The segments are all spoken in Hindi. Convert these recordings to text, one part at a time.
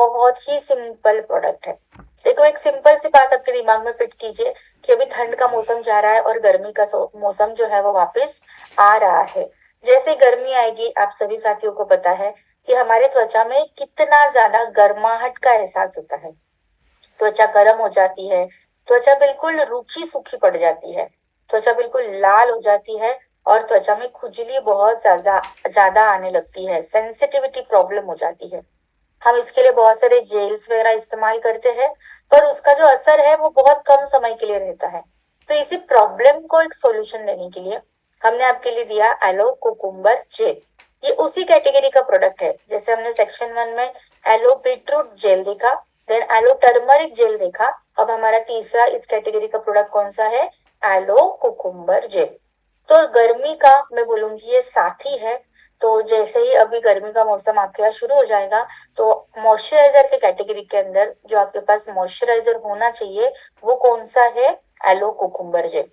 बहुत ही सिंपल प्रोडक्ट है। देखो एक सिंपल सी बात आपके दिमाग में फिट कीजिए कि अभी ठंड का मौसम जा रहा है और गर्मी का मौसम जो है वो वापस आ रहा है। जैसे गर्मी आएगी आप सभी साथियों को पता है कि हमारे त्वचा में कितना ज्यादा गर्माहट का एहसास होता है। त्वचा गर्म हो जाती है, त्वचा बिल्कुल रूखी सूखी पड़ जाती है, त्वचा बिल्कुल लाल हो जाती है और त्वचा में खुजली बहुत ज्यादा ज्यादा आने लगती है, सेंसिटिविटी प्रॉब्लम हो जाती है। हम इसके लिए बहुत सारे जेल्स वगैरह इस्तेमाल करते हैं पर उसका जो असर है वो बहुत कम समय के लिए रहता है। तो इसी प्रॉब्लम को एक सॉल्यूशन देने के लिए हमने आपके लिए दिया एलो कुकुम्बर जेल। ये उसी कैटेगरी का प्रोडक्ट है जैसे हमने सेक्शन 1 में एलो बीटरूट जेल देखा, देन एलो टर्मरिक जेल देखा। अब हमारा तीसरा इस कैटेगरी का प्रोडक्ट कौन सा है? Aloe cucumber gel. तो गर्मी का मैं बोलूंगी ये साथी है। तो जैसे ही अभी गर्मी का मौसम आपके यहाँ शुरू हो जाएगा तो मॉइस्चराइजर के कैटेगरी के अंदर जो आपके पास मॉइस्चराइजर होना चाहिए वो कौन सा है? Aloe cucumber gel.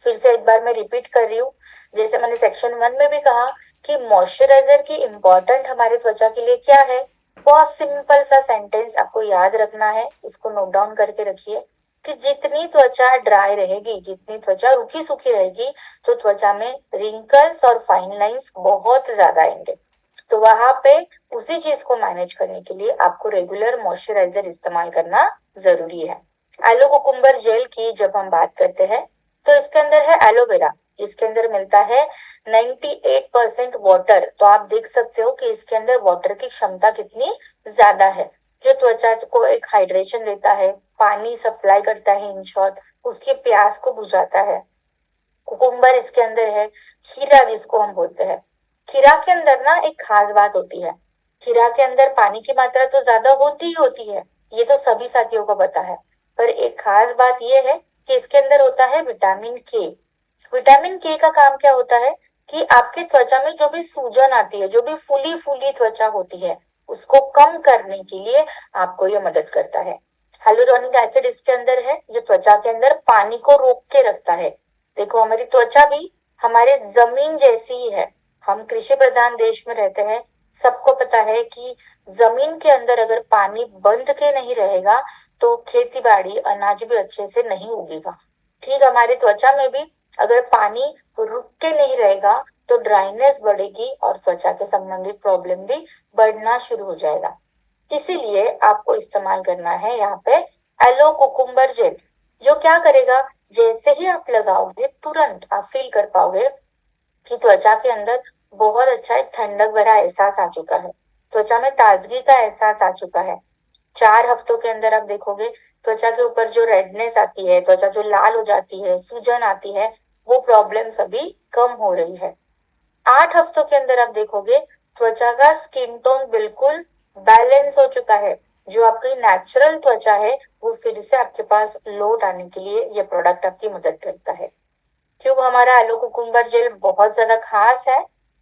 फिर से एक बार मैं रिपीट कर रही हूँ, जैसे मैंने सेक्शन 1 में भी कहा कि मॉइस्चराइजर की इम्पोर्टेंट हमारे त्वचा के लिए क्या है। बहुत सिंपल सा सेंटेंस आपको याद रखना है, इसको नोट डाउन करके रखिए कि जितनी त्वचा ड्राई रहेगी, जितनी त्वचा रूखी सूखी रहेगी तो त्वचा में रिंकल्स और फाइन लाइंस बहुत ज्यादा आएंगे। तो वहां पे उसी चीज को मैनेज करने के लिए आपको रेगुलर मॉइस्चराइजर इस्तेमाल करना जरूरी है। एलो कुकुम्बर जेल की जब हम बात करते हैं तो इसके अंदर है एलोवेरा, जिसके अंदर मिलता है 98% वाटर। तो आप देख सकते हो कि इसके अंदर वाटर की क्षमता कितनी ज्यादा है, जो त्वचा को एक हाइड्रेशन देता है, पानी सप्लाई करता है, इन शॉर्ट उसकी प्यास को बुझाता है। कुकुम्बर इसके अंदर है, खीरा जिसको हम बोलते हैं। खीरा के अंदर ना एक खास बात होती है, खीरा के अंदर पानी की मात्रा तो ज्यादा होती ही होती है, ये तो सभी साथियों को पता है। पर एक खास बात ये है कि इसके अंदर होता है विटामिन के। विटामिन के का काम क्या होता है कि आपके त्वचा में जो भी सूजन आती है, जो भी फुली फुली त्वचा होती है, उसको कम करने के लिए आपको ये मदद करता है। हाइलुरोनिक एसिड इसके अंदर है जो त्वचा के अंदर पानी को रोक के रखता है। देखो हमारी त्वचा भी हमारे जमीन जैसी ही है, हम कृषि प्रधान देश में रहते हैं। सबको पता है कि जमीन के अंदर अगर पानी बंध के नहीं रहेगा तो खेती बाड़ी अनाज भी अच्छे से नहीं उगेगा। ठीक हमारी त्वचा में भी अगर पानी रुक के नहीं रहेगा तो ड्राइनेस बढ़ेगी और त्वचा के संबंधित प्रॉब्लम भी बढ़ना शुरू हो जाएगा। इसीलिए आपको इस्तेमाल करना है यहाँ पे एलो कुकुम्बर जेल, जो क्या करेगा, जैसे ही आप लगाओगे तुरंत आप फील कर पाओगे कि त्वचा के अंदर बहुत अच्छा एक ठंडक भरा एहसास आ चुका है, त्वचा में ताजगी का एहसास आ चुका है। 4 हफ्तों के अंदर आप देखोगे त्वचा के ऊपर जो रेडनेस आती है, त्वचा जो लाल हो जाती है, सूजन आती है, वो प्रॉब्लम सभी कम हो रही है। 8 हफ्तों के अंदर आप देखोगे त्वचा का स्किन टोन बिल्कुल बैलेंस हो चुका है। जो आपकी नेचुरल त्वचा है वो फिर से आपके पास लौट आने के लिए ये प्रोडक्ट आपकी मदद करता है। क्यों हमारा एलो कुकुम्बर जेल बहुत ज्यादा खास है?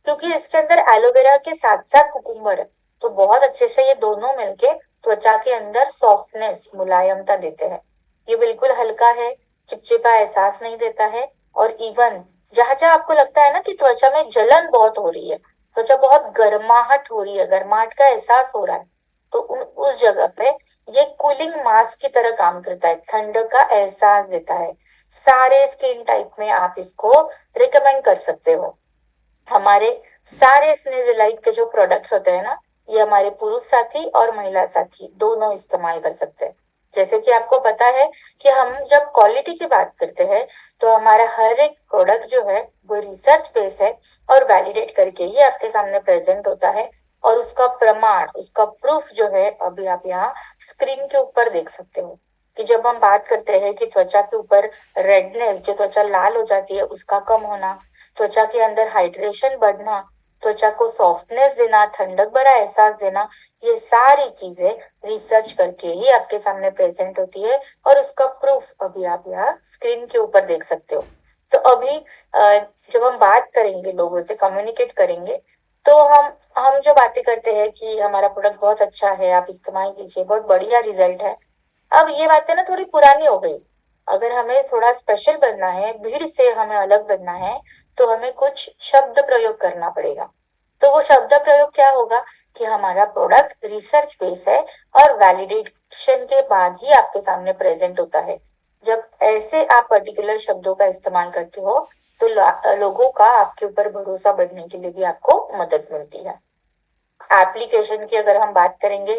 क्योंकि इसके अंदर एलोवेरा के साथ साथ कुकुम्बर है, तो बहुत अच्छे से ये दोनों मिलके त्वचा के अंदर सॉफ्टनेस मुलायमता देते हैं। ये बिल्कुल हल्का है, चिपचिपा एहसास नहीं देता है। और इवन जहां जहां आपको लगता है ना कि त्वचा में जलन बहुत हो रही है, त्वचा बहुत गर्माहट हो रही है, गर्माहट का एहसास हो रहा है, तो उस जगह पे ये कूलिंग मास्क की तरह काम करता है, ठंडक का एहसास देता है। सारे स्किन टाइप में आप इसको रिकमेंड कर सकते हो। हमारे सारे स्नेहलाइट के जो प्रोडक्ट्स होते हैं ना, ये हमारे पुरुष साथी और महिला साथी दोनों इस्तेमाल कर सकते हैं। जैसे कि आपको पता है कि हम जब क्वालिटी की बात करते हैं तो हमारा हर एक प्रोडक्ट जो है वो रिसर्च बेस है और वैलिडेट करके ही आपके सामने प्रेजेंट होता है। और उसका प्रमाण, उसका प्रूफ जो है अभी आप यहाँ स्क्रीन के ऊपर देख सकते हो कि जब हम बात करते हैं कि त्वचा के ऊपर रेडनेस, जो त्वचा लाल हो जाती है उसका कम होना, त्वचा के अंदर हाइड्रेशन बढ़ना, त्वचा को सॉफ्टनेस देना, ठंडक भरा एहसास देना, ये सारी चीजें रिसर्च करके ही आपके सामने प्रेजेंट होती है और उसका प्रूफ अभी आप यहाँ स्क्रीन के ऊपर देख सकते हो। तो अभी जब हम बात करेंगे, लोगों से कम्युनिकेट करेंगे, तो हम जो बातें करते हैं कि हमारा प्रोडक्ट बहुत अच्छा है, आप इस्तेमाल कीजिए, बहुत बढ़िया रिजल्ट है, अब ये बातें ना थोड़ी पुरानी हो गई। अगर हमें थोड़ा स्पेशल बनना है, भीड़ से हमें अलग बनना है, तो हमें कुछ शब्द प्रयोग करना पड़ेगा। तो वो शब्द प्रयोग क्या होगा कि हमारा प्रोडक्ट रिसर्च बेस है और वैलिडेशन के बाद ही आपके सामने प्रेजेंट होता है। जब ऐसे आप पर्टिकुलर शब्दों का इस्तेमाल करते हो तो लोगों का आपके ऊपर भरोसा बढ़ने के लिए भी आपको मदद मिलती है। एप्लीकेशन की अगर हम बात करेंगे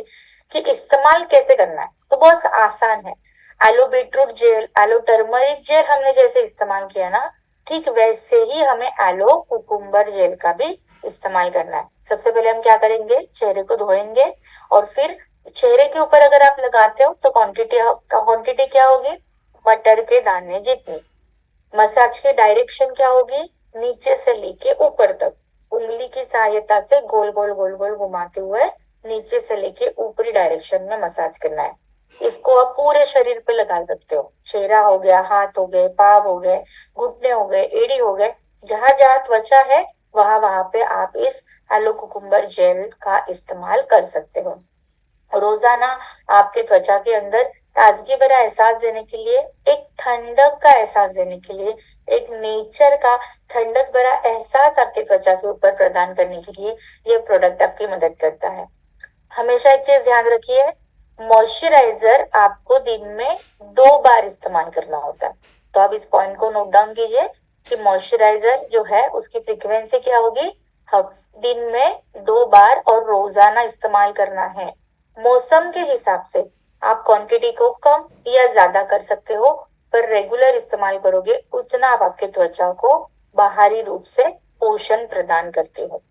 कि इस्तेमाल कैसे करना है तो बहुत आसान है। Aloe beetroot gel, aloe turmeric gel हमने जैसे इस्तेमाल किया ना, ठीक वैसे ही हमें एलो कुकुम्बर जेल का भी इस्तेमाल करना है। सबसे पहले हम क्या करेंगे, चेहरे को धोएंगे और फिर चेहरे के ऊपर अगर आप लगाते हो तो क्वांटिटी क्या होगी, मटर के दाने जितनी। मसाज की डायरेक्शन क्या होगी, नीचे से लेके ऊपर तक उंगली की सहायता से गोल गोल गोल गोल घुमाते हुए नीचे से लेके ऊपरी डायरेक्शन में मसाज करना है। इसको आप पूरे शरीर पे लगा सकते हो, चेहरा हो गया, हाथ हो गए, पाव हो गए, घुटने हो गए, एड़ी हो गए, जहां जहां त्वचा है वहां वहां पे आप इस एलो कुकुम्बर जेल का इस्तेमाल कर सकते हो। रोजाना आपके त्वचा के अंदर ताजगी भरा एहसास देने के लिए, एक ठंडक का एहसास देने के लिए, एक नेचर का ठंडक भरा एहसास आपके त्वचा के ऊपर प्रदान करने के लिए ये प्रोडक्ट आपकी मदद करता है। हमेशा एक चीज ध्यान रखिए, मॉइस्चराइजर आपको दिन में 2 बार इस्तेमाल करना होता है। तो आप इस पॉइंट को नोट डाउन कीजिए कि मॉइस्चराइजर जो है उसकी फ्रीक्वेंसी क्या होगी, दिन में 2 बार और रोजाना इस्तेमाल करना है। मौसम के हिसाब से आप क्वांटिटी को कम या ज्यादा कर सकते हो, पर रेगुलर इस्तेमाल करोगे उतना आप आपके त्वचा को बाहरी रूप से पोषण प्रदान करते हो।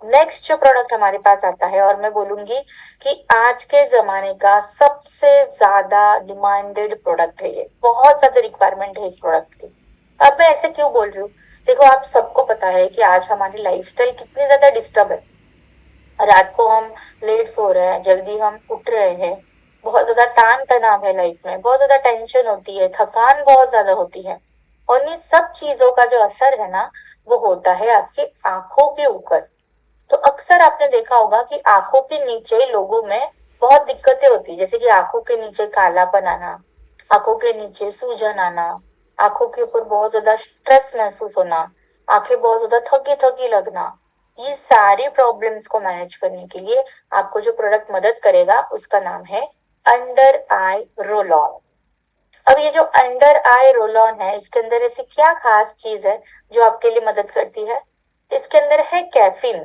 नेक्स्ट जो प्रोडक्ट हमारे पास आता है और मैं बोलूंगी कि आज के जमाने का सबसे ज्यादा डिमांडेड प्रोडक्ट है, ये बहुत ज्यादा रिक्वायरमेंट है इस प्रोडक्ट की। अब मैं ऐसे क्यों बोल रही हूँ, देखो आप सबको पता है कि आज हमारी लाइफस्टाइल कितनी ज्यादा डिस्टर्ब है। रात को हम लेट सो रहे हैं, जल्दी हम उठ रहे हैं, बहुत ज्यादा तान तनाव है लाइफ में, बहुत ज्यादा टेंशन होती है, थकान बहुत ज्यादा होती है। और इन सब चीजों का जो असर है ना, वो होता है आपकी आंखों के ऊपर। तो अक्सर आपने देखा होगा कि आंखों के नीचे लोगों में बहुत दिक्कतें होती है, जैसे कि आंखों के नीचे कालापन आना, आंखों के नीचे सूजन आना, आंखों के ऊपर बहुत ज्यादा स्ट्रेस महसूस होना, आंखें बहुत ज्यादा थकी थकी लगना। ये सारी प्रॉब्लम्स को मैनेज करने के लिए आपको जो प्रोडक्ट मदद करेगा उसका नाम है अंडर आई रोल ऑन। अब ये जो अंडर आई रोल ऑन है, इसके अंदर ऐसी क्या खास चीज है जो आपके लिए मदद करती है, इसके अंदर है कैफीन,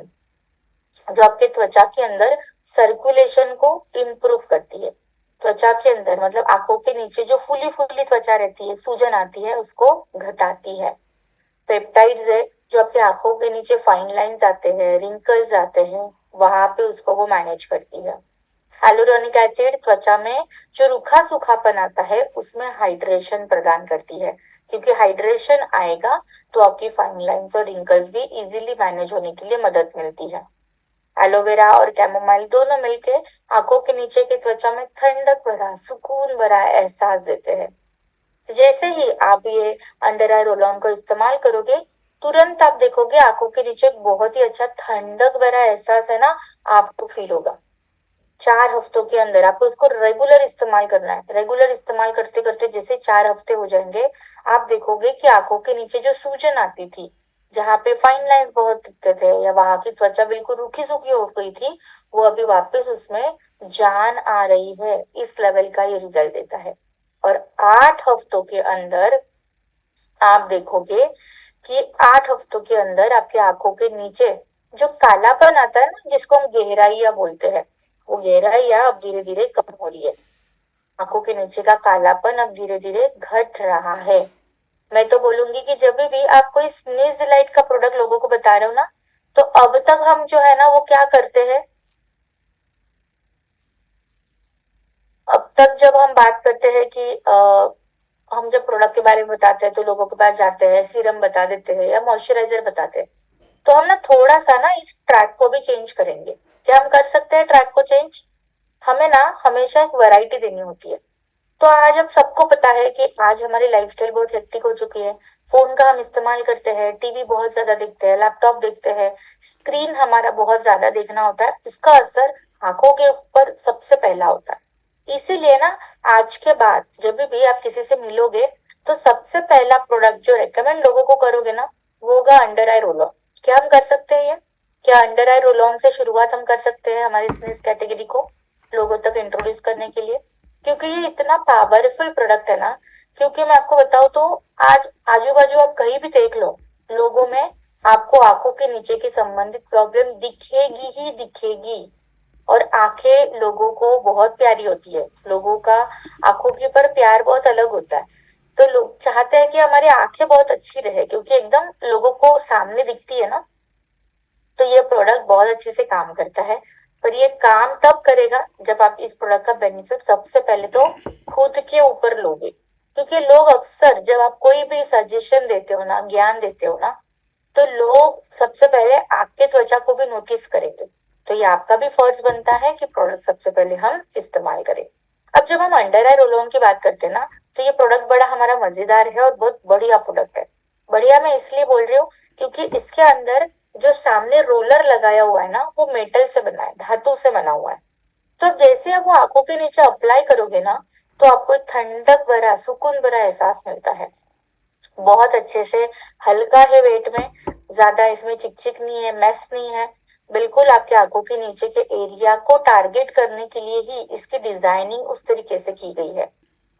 जो आपके त्वचा के अंदर सर्कुलेशन को इम्प्रूव करती है। त्वचा के अंदर मतलब आंखों के नीचे जो फूली फूली त्वचा रहती है, सूजन आती है, उसको घटाती है। पेप्टाइड्स है जो आपके आंखों के नीचे फाइन लाइंस आते हैं, रिंकल्स आते हैं, वहां पे उसको वो मैनेज करती है। hyaluronic एसिड त्वचा में जो रूखा सूखापन आता है उसमें हाइड्रेशन प्रदान करती है, क्योंकि हाइड्रेशन आएगा तो आपकी फाइन लाइंस और रिंकल्स भी इजीली मैनेज होने के लिए मदद मिलती है। एलोवेरा और कैमोमाइल दोनों मिलके आंखों के नीचे की त्वचा में ठंडक भरा, सुकून भरा एहसास देते हैं। जैसे ही आप ये अंडर आई रोल ऑन को इस्तेमाल करोगे, तुरंत आप देखोगे आंखों के नीचे बहुत ही अच्छा ठंडक भरा एहसास है ना, आपको फील होगा। 4 हफ्तों के अंदर आपको इसको रेगुलर इस्तेमाल करना है। रेगुलर इस्तेमाल करते करते जैसे 4 हफ्ते हो जाएंगे, आप देखोगे कि आंखों के नीचे जो सूजन आती थी, जहाँ पे फाइन लाइंस बहुत दिखते थे या वहां की त्वचा बिल्कुल रूखी सूखी हो गई थी, वो अभी वापस उसमें जान आ रही है। इस लेवल का ये रिजल्ट देता है। और 8 हफ्तों के अंदर आप देखोगे कि 8 हफ्तों के अंदर आपकी आंखों के नीचे जो कालापन आता है ना, जिसको हम गहराइया बोलते हैं, वो गहराइया अब धीरे धीरे कम हो रही है। आंखों के नीचे का कालापन अब धीरे धीरे घट रहा है। मैं तो बोलूंगी कि जब भी आप कोई स्नीज लाइट का प्रोडक्ट लोगों को बता रहे हो ना, तो अब तक हम जो है ना वो क्या करते हैं, अब तक जब हम बात करते हैं कि हम जब प्रोडक्ट के बारे में बताते हैं तो लोगों के पास जाते हैं, सीरम बता देते हैं या मॉइस्चराइजर बताते हैं। तो हम ना थोड़ा सा ना इस ट्रैक को भी चेंज करेंगे। क्या हम कर सकते हैं ट्रैक को चेंज, हमें ना हमेशा एक वैरायटी देनी होती है। तो आज अब सबको पता है कि आज हमारी लाइफस्टाइल बहुत हेक्टिक हो चुकी है। फोन का हम इस्तेमाल करते हैं, टीवी बहुत ज्यादा देखते हैं, लैपटॉप देखते हैं, स्क्रीन हमारा बहुत ज्यादा देखना होता है, उसका असर आंखों के ऊपर सबसे पहला होता है। इसीलिए ना आज के बाद जब भी आप किसी से मिलोगे तो सबसे पहला प्रोडक्ट जो रेकमेंड लोगों को करोगे ना, वो होगा अंडर आई रोलर। क्या हम कर सकते हैं ये, क्या अंडर आई रोल ऑन से शुरुआत हम कर सकते हैं हमारी स्किन कैटेगरी को लोगों तक इंट्रोड्यूस करने के लिए, क्योंकि ये इतना पावरफुल प्रोडक्ट है ना। क्योंकि मैं आपको बताऊं तो आज आजू बाजू आप कहीं भी देख लो, लोगों में आपको आंखों के नीचे की संबंधित प्रॉब्लम दिखेगी ही दिखेगी। और आंखें लोगों को बहुत प्यारी होती है, लोगों का आंखों के ऊपर प्यार बहुत अलग होता है। तो लोग चाहते हैं कि हमारी आंखें बहुत अच्छी रहे, क्योंकि एकदम लोगों को सामने दिखती है ना। तो ये प्रोडक्ट बहुत अच्छे से काम करता है। पर ये काम तब करेगा जब आप इस प्रोडक्ट का बेनिफिट सबसे पहले तो खुद के ऊपर लोगे। क्योंकि लोग अक्सर जब आप कोई भी सजेशन देते हो ना, ज्ञान देते हो ना, तो लोग सबसे पहले आपके त्वचा को भी नोटिस करेंगे। तो ये आपका भी फर्ज बनता है कि प्रोडक्ट सबसे पहले हम इस्तेमाल करें। अब जब हम अंडर आई रोल ऑन की बात करते हैं ना, तो ये प्रोडक्ट बड़ा हमारा मजेदार है और बहुत बढ़िया प्रोडक्ट है। बढ़िया मैं इसलिए बोल रही हूँ क्योंकि इसके अंदर जो सामने रोलर लगाया हुआ है ना, वो मेटल से बना है, धातु से बना हुआ है। तो जैसे आप वो आंखों के नीचे अप्लाई करोगे ना, तो आपको एक ठंडक भरा सुकून भरा एहसास मिलता है। बहुत अच्छे से हल्का है वेट में, ज्यादा इसमें चिकचिक नहीं है, मेस नहीं है। बिल्कुल आपके आंखों के नीचे के एरिया को टारगेट करने के लिए ही इसकी डिजाइनिंग उस तरीके से की गई है।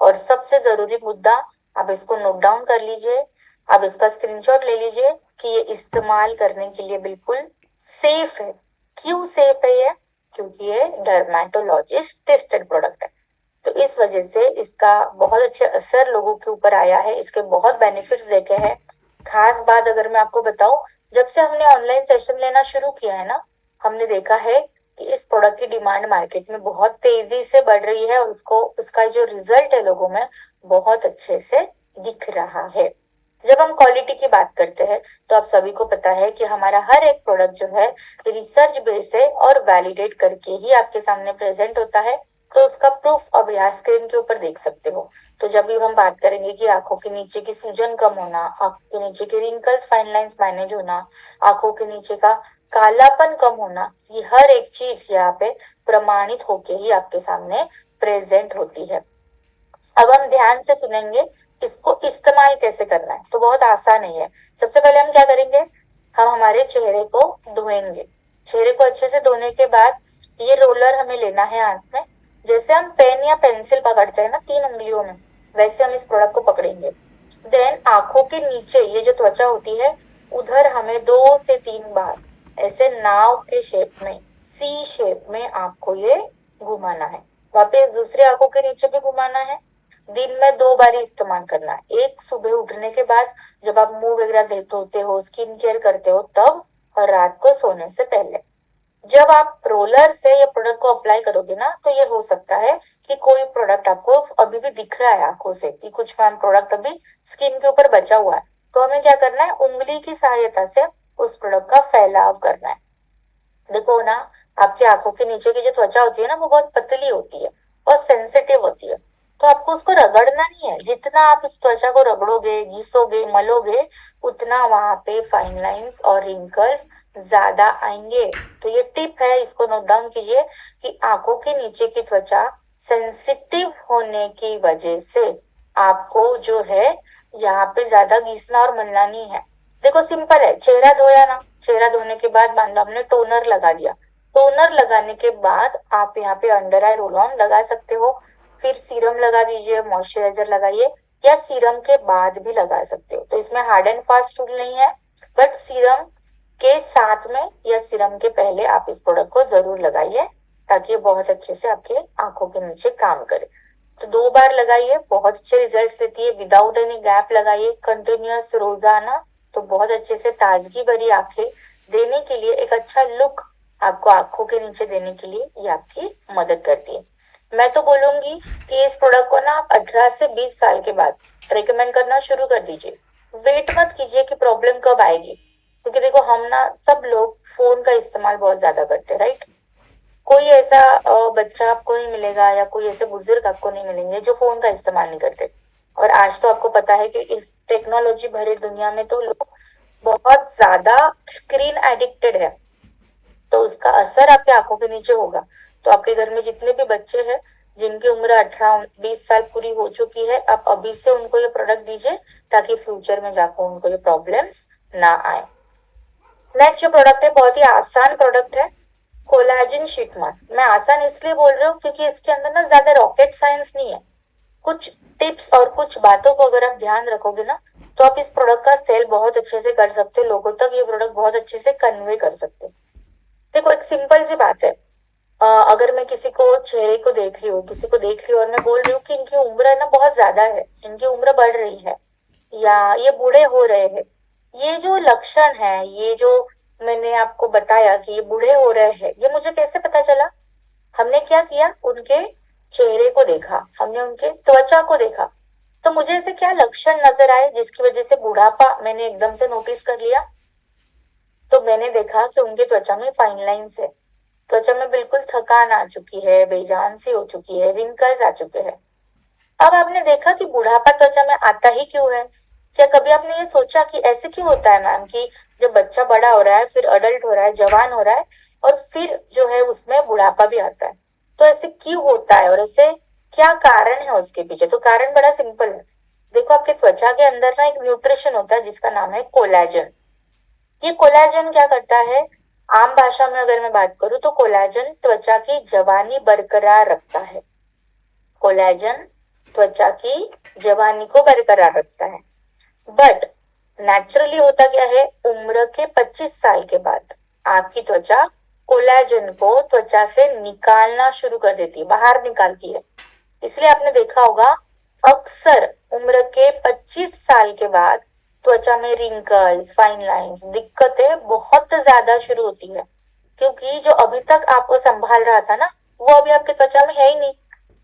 और सबसे जरूरी मुद्दा, आप इसको नोट डाउन कर लीजिए, आप इसका स्क्रीनशॉट ले लीजिए कि ये इस्तेमाल करने के लिए बिल्कुल सेफ है। क्यों सेफ है ये? क्योंकि ये डर्मेटोलॉजिस्ट टेस्टेड प्रोडक्ट है। तो इस वजह से इसका बहुत अच्छे असर लोगों के ऊपर आया है, इसके बहुत बेनिफिट्स देखे हैं। खास बात अगर मैं आपको बताऊं, जब से हमने ऑनलाइन सेशन लेना शुरू किया है ना, हमने देखा है कि इस प्रोडक्ट की डिमांड मार्केट में बहुत तेजी से बढ़ रही है और उसको उसका जो रिजल्ट है लोगों में बहुत अच्छे से दिख रहा है। जब हम क्वालिटी की बात करते हैं, तो आप सभी को पता है कि हमारा हर एक प्रोडक्ट जो है रिसर्च बेस है और वैलिडेट करके ही आपके सामने प्रेजेंट होता है। तो उसका प्रूफ अब यहाँ स्क्रीन के ऊपर देख सकते हो। तो जब भी हम बात करेंगे कि आंखों के नीचे की सूजन कम होना, आंखों के नीचे के रिंकल्स फाइन लाइंस मैनेज होना, आंखों के नीचे का कालापन कम होना, ये हर एक चीज यहाँ पे प्रमाणित होके ही आपके सामने प्रेजेंट होती है। अब हम ध्यान से सुनेंगे इसको इस्तेमाल कैसे करना है। तो बहुत आसान ही है। सबसे पहले हम क्या करेंगे, हम हमारे चेहरे को धोएंगे। चेहरे को अच्छे से धोने के बाद ये रोलर हमें लेना है हाथ में। जैसे हम पेन या पेंसिल पकड़ते हैं ना 3 उंगलियों में, वैसे हम इस प्रोडक्ट को पकड़ेंगे। देन आंखों के नीचे ये जो त्वचा होती है, उधर हमें 2 से 3 बार ऐसे नाव के शेप में, सी शेप में आपको ये घुमाना है। वापस दूसरी आंखों के नीचे भी घुमाना है। दिन में 2 बार ही इस्तेमाल करना है, एक सुबह उठने के बाद जब आप मुंह वगैरह धोते हो, स्किन केयर करते हो तब, और रात को सोने से पहले। जब आप रोलर से ये प्रोडक्ट को अप्लाई करोगे ना, तो ये हो सकता है कि कोई प्रोडक्ट आपको अभी भी दिख रहा है आंखों से कि कुछ मैम प्रोडक्ट अभी स्किन के ऊपर बचा हुआ है। तो हमें क्या करना है, उंगली की सहायता से उस प्रोडक्ट का फैलाव करना है। देखो ना, आपकी आंखों के नीचे की जो त्वचा होती है ना, वो बहुत पतली होती है और सेंसिटिव होती है। तो आपको उसको रगड़ना नहीं है। जितना आप उस त्वचा को रगड़ोगे, घिसोगे, मलोगे, उतना वहां पे फाइन लाइंस और रिंकल्स ज्यादा आएंगे। तो ये टिप है, इसको नोट डाउन कीजिए कि आंखों के नीचे की त्वचा सेंसिटिव होने की वजह से आपको जो है यहाँ पे ज्यादा घिसना और मलना नहीं है। देखो सिंपल है, चेहरा धोया ना, चेहरा धोने के बाद मान लो हमने टोनर लगा दिया। टोनर लगाने के बाद आप यहाँ पे अंडर आई रोल ऑन लगा सकते हो। फिर सीरम लगा दीजिए, मॉइस्चराइजर लगाइए, या सीरम के बाद भी लगा सकते हो। तो इसमें हार्ड एंड फास्ट रूल नहीं है, बट सीरम के साथ में या सीरम के पहले आप इस प्रोडक्ट को जरूर लगाइए, ताकि ये बहुत अच्छे से आपके आंखों के नीचे काम करे। तो 2 बार लगाइए, बहुत अच्छे रिजल्ट देती है। विदाउट एनी गैप लगाइए, कंटिन्यूअस रोजाना। तो बहुत अच्छे से ताजगी भरी आंखें देने के लिए, एक अच्छा लुक आपको आंखों के नीचे देने के लिए ये आपकी मदद करती है। मैं तो बोलूंगी कि इस प्रोडक्ट को ना आप 18 से 20 साल के बाद रिकमेंड करना शुरू कर दीजिए। वेट मत कीजिए कि प्रॉब्लम कब आएगी, क्योंकि देखो हम ना सब लोग फोन का इस्तेमाल बहुत ज्यादा करते हैं, राइट। कोई ऐसा बच्चा आपको नहीं मिलेगा या कोई ऐसे बुजुर्ग आपको नहीं मिलेंगे जो फोन का इस्तेमाल नहीं करते। और आज तो आपको पता है कि इस टेक्नोलॉजी भरे दुनिया में तो लोग बहुत ज्यादा स्क्रीन एडिक्टेड है। तो उसका असर आपके आंखों के नीचे होगा। तो आपके घर में जितने भी बच्चे हैं जिनकी उम्र 18-20 साल पूरी हो चुकी है, आप अभी से उनको ये प्रोडक्ट दीजिए, ताकि फ्यूचर में जाकर उनको ये प्रॉब्लम्स ना आए। नेक्स्ट जो प्रोडक्ट है बहुत ही आसान प्रोडक्ट है, कोलाजन शीट मास्क। मैं आसान इसलिए बोल रही हूँ क्योंकि इसके अंदर ना ज्यादा रॉकेट साइंस नहीं है। कुछ टिप्स और कुछ बातों को अगर आप ध्यान रखोगे ना, तो आप इस प्रोडक्ट का सेल बहुत अच्छे से कर सकते हो, लोगों तक ये प्रोडक्ट बहुत अच्छे से कन्वे कर सकते हो। देखो एक सिंपल सी बात है, अगर मैं किसी को चेहरे को देख रही हूँ, किसी को देख रही हूँ और मैं बोल रही हूँ कि इनकी उम्र ना बहुत ज्यादा है, इनकी उम्र बढ़ रही है, या ये बूढ़े हो रहे हैं, ये जो लक्षण है, ये जो मैंने आपको बताया कि ये बूढ़े हो रहे हैं, ये मुझे कैसे पता चला? हमने क्या किया, उनके चेहरे को देखा, हमने उनके त्वचा को देखा, तो मुझे ऐसे क्या लक्षण नजर आए जिसकी वजह से बुढ़ापा मैंने एकदम से नोटिस कर लिया? तो मैंने देखा कि उनके त्वचा में फाइन लाइंस है, त्वचा में बिल्कुल थकान आ चुकी है, बेजान सी हो चुकी है, रिंकल्स आ चुके हैं। अब आपने देखा कि बुढ़ापा त्वचा में आता ही क्यों है? क्या कभी आपने ये सोचा कि ऐसे क्यों होता है मैम कि जब बच्चा बड़ा हो रहा है, फिर अडल्ट हो रहा है, जवान हो रहा है, और फिर जो है उसमें बुढ़ापा भी आता है? तो ऐसे क्यों होता है और ऐसे क्या कारण है उसके पीछे? तो कारण बड़ा सिंपल है। देखो आपके त्वचा के अंदर ना एक न्यूट्रिशन होता है जिसका नाम है कोलेजन। ये कोलेजन क्या करता है? आम भाषा में अगर मैं बात करूं तो कोलेजन त्वचा की जवानी बरकरार रखता है। कोलेजन त्वचा की जवानी को बरकरार रखता है। बट नेचुरली होता क्या है, उम्र के 25 साल के बाद आपकी त्वचा कोलेजन को त्वचा से निकालना शुरू कर देती है, बाहर निकालती है। इसलिए आपने देखा होगा अक्सर उम्र के 25 साल के बाद त्वचा में रिंकल्स, फाइन लाइंस, दिक्कतें बहुत ज्यादा शुरू होती है, क्योंकि जो अभी तक आपको संभाल रहा था ना, वो अभी आपके त्वचा में है ही नहीं।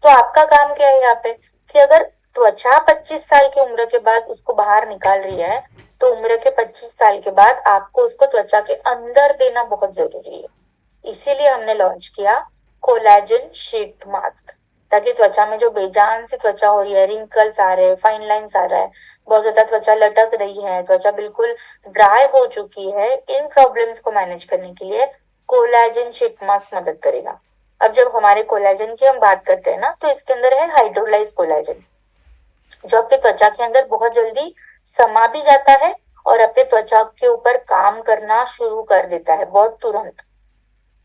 तो आपका काम क्या है यहाँ पे, कि अगर त्वचा 25 साल की उम्र के बाद उसको बाहर निकाल रही है, तो उम्र के 25 साल के बाद आपको उसको त्वचा के अंदर देना बहुत जरूरी है। इसीलिए हमने लॉन्च किया कोलेजन शीट मास्क, ताकि त्वचा में जो बेजान सी त्वचा हो रही है, रिंकल्स आ रहे हैं, फाइन लाइंस आ रहा है, बहुत ज्यादा त्वचा लटक रही है, त्वचा बिल्कुल ड्राई हो चुकी है, इन प्रॉब्लम्स को मैनेज करने के लिए कोलेजन शीट मास्क मदद करेगा। अब जब हमारे कोलेजन की हम बात करते हैं ना, तो इसके अंदर है हाइड्रोलाइज कोलेजन, जो आपके त्वचा के अंदर बहुत जल्दी समा भी जाता है और आपके त्वचा के ऊपर काम करना शुरू कर देता है बहुत तुरंत।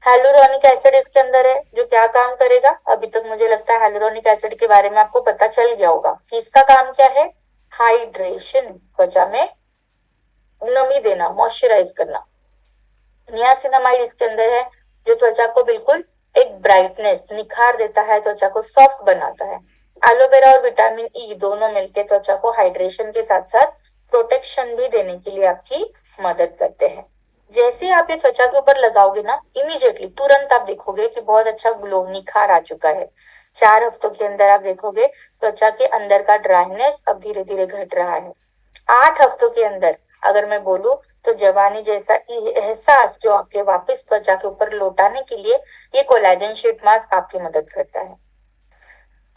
हेलुरोनिक एसिड इसके अंदर है, जो क्या काम करेगा? अभी तक मुझे लगता है हेलुरोनिक एसिड के बारे में आपको पता चल गया होगा कि इसका काम क्या है, हाइड्रेशन, त्वचा में नमी देना, मॉइस्चराइज करना। नियासिनामाइड इसके अंदर है, जो त्वचा को बिल्कुल एक ब्राइटनेस, निखार देता है, त्वचा को सॉफ्ट बनाता है। एलोवेरा और विटामिन ई दोनों मिलकर त्वचा को हाइड्रेशन के साथ साथ प्रोटेक्शन भी देने के लिए आपकी मदद करते हैं। जैसे आप ये त्वचा के ऊपर लगाओगे ना, इमीडिएटली तुरंत आप देखोगे कि बहुत अच्छा ग्लो, निखार आ चुका है। 4 हफ्तों के अंदर आप देखोगे त्वचा के अंदर का ड्राइनेस अब धीरे धीरे घट रहा है। 8 हफ्तों के अंदर अगर मैं बोलूं, तो जवानी जैसा एहसास जो आपके वापस त्वचा के ऊपर लौटाने के लिए ये कोलेजन शीट मास्क आपकी मदद करता है।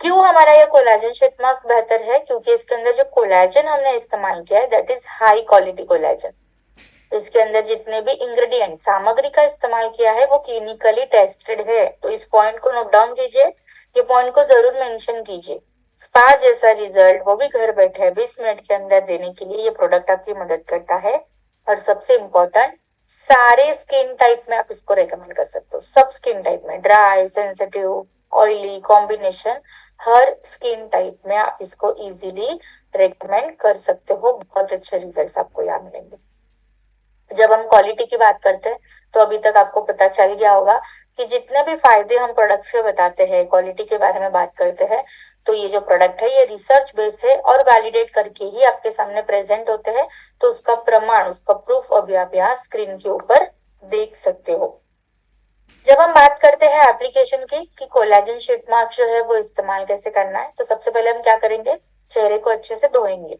क्यों हमारा ये कोलेजन शीट मास्क बेहतर है? क्योंकि इसके अंदर जो कोलेजन हमने इस्तेमाल किया है, that is high quality collagen. इसके अंदर जितने भी इंग्रेडिएंट, सामग्री का इस्तेमाल किया है, वो क्लिनिकली टेस्टेड है। तो इस पॉइंट को नोट डाउन कीजिए, ये पॉइंट को जरूर मेंशन कीजिए। स्पा जैसा रिजल्ट, वो भी घर बैठे 20 मिनट के अंदर देने के लिए ये प्रोडक्ट आपकी मदद करता है। और सबसे इम्पोर्टेंट, सारे स्किन टाइप में आप इसको रेकमेंड कर सकते हो, सब स्किन टाइप में, ड्राई, सेंसिटिव, ऑयली, कॉम्बिनेशन, हर स्किन टाइप में आप इसको इजीली रेकमेंड कर सकते हो। बहुत अच्छे रिजल्ट्स आपको यहाँ मिलेंगे। जब हम क्वालिटी की बात करते हैं, तो अभी तक आपको पता चल गया होगा कि जितने भी फायदे हम प्रोडक्ट्स के बताते हैं, क्वालिटी के बारे में बात करते हैं, तो ये जो प्रोडक्ट है ये रिसर्च बेस्ड है और वैलिडेट करके ही आपके सामने प्रेजेंट होते हैं। तो उसका प्रमाण, उसका प्रूफ अभी आप यहाँ स्क्रीन के ऊपर देख सकते हो। जब हम बात करते हैं एप्लीकेशन की कि कोलेजन शीट मास्क जो है वो इस्तेमाल कैसे करना है, तो सबसे पहले हम क्या करेंगे, चेहरे को अच्छे से धोएंगे।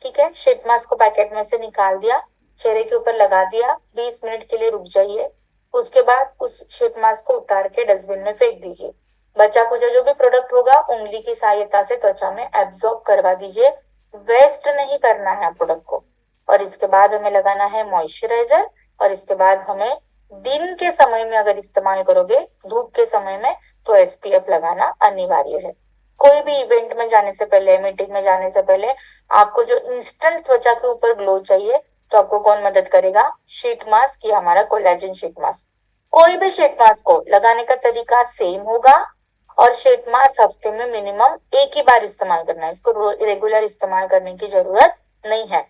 ठीक है, शीट मास्क को पैकेट में से निकाल दिया, चेहरे के ऊपर लगा दिया, 20 मिनट के लिए रुक जाइए। उसके बाद उस शीट मास्क को उतार के डस्टबिन में फेंक दीजिए। बचा कुचा जो भी प्रोडक्ट होगा, उंगली की सहायता से त्वचा में एब्जॉर्ब करवा दीजिए। वेस्ट नहीं करना है प्रोडक्ट को। और इसके बाद हमें लगाना है मॉइस्चराइजर। और इसके बाद हमें दिन के समय में अगर इस्तेमाल करोगे, धूप के समय में, तो एसपीएफ लगाना अनिवार्य है। कोई भी इवेंट में जाने से पहले, मीटिंग में जाने से पहले आपको जो इंस्टेंट त्वचा के ऊपर ग्लो चाहिए, तो आपको कौन मदद करेगा? शीट मास्क या हमारा कोलेजन शीट मास्क। कोई भी शीट मास्क को लगाने का तरीका सेम होगा और शीट मास्क हफ्ते में मिनिमम एक ही बार इस्तेमाल करना है, इसको रेगुलर इस्तेमाल करने की जरूरत नहीं है।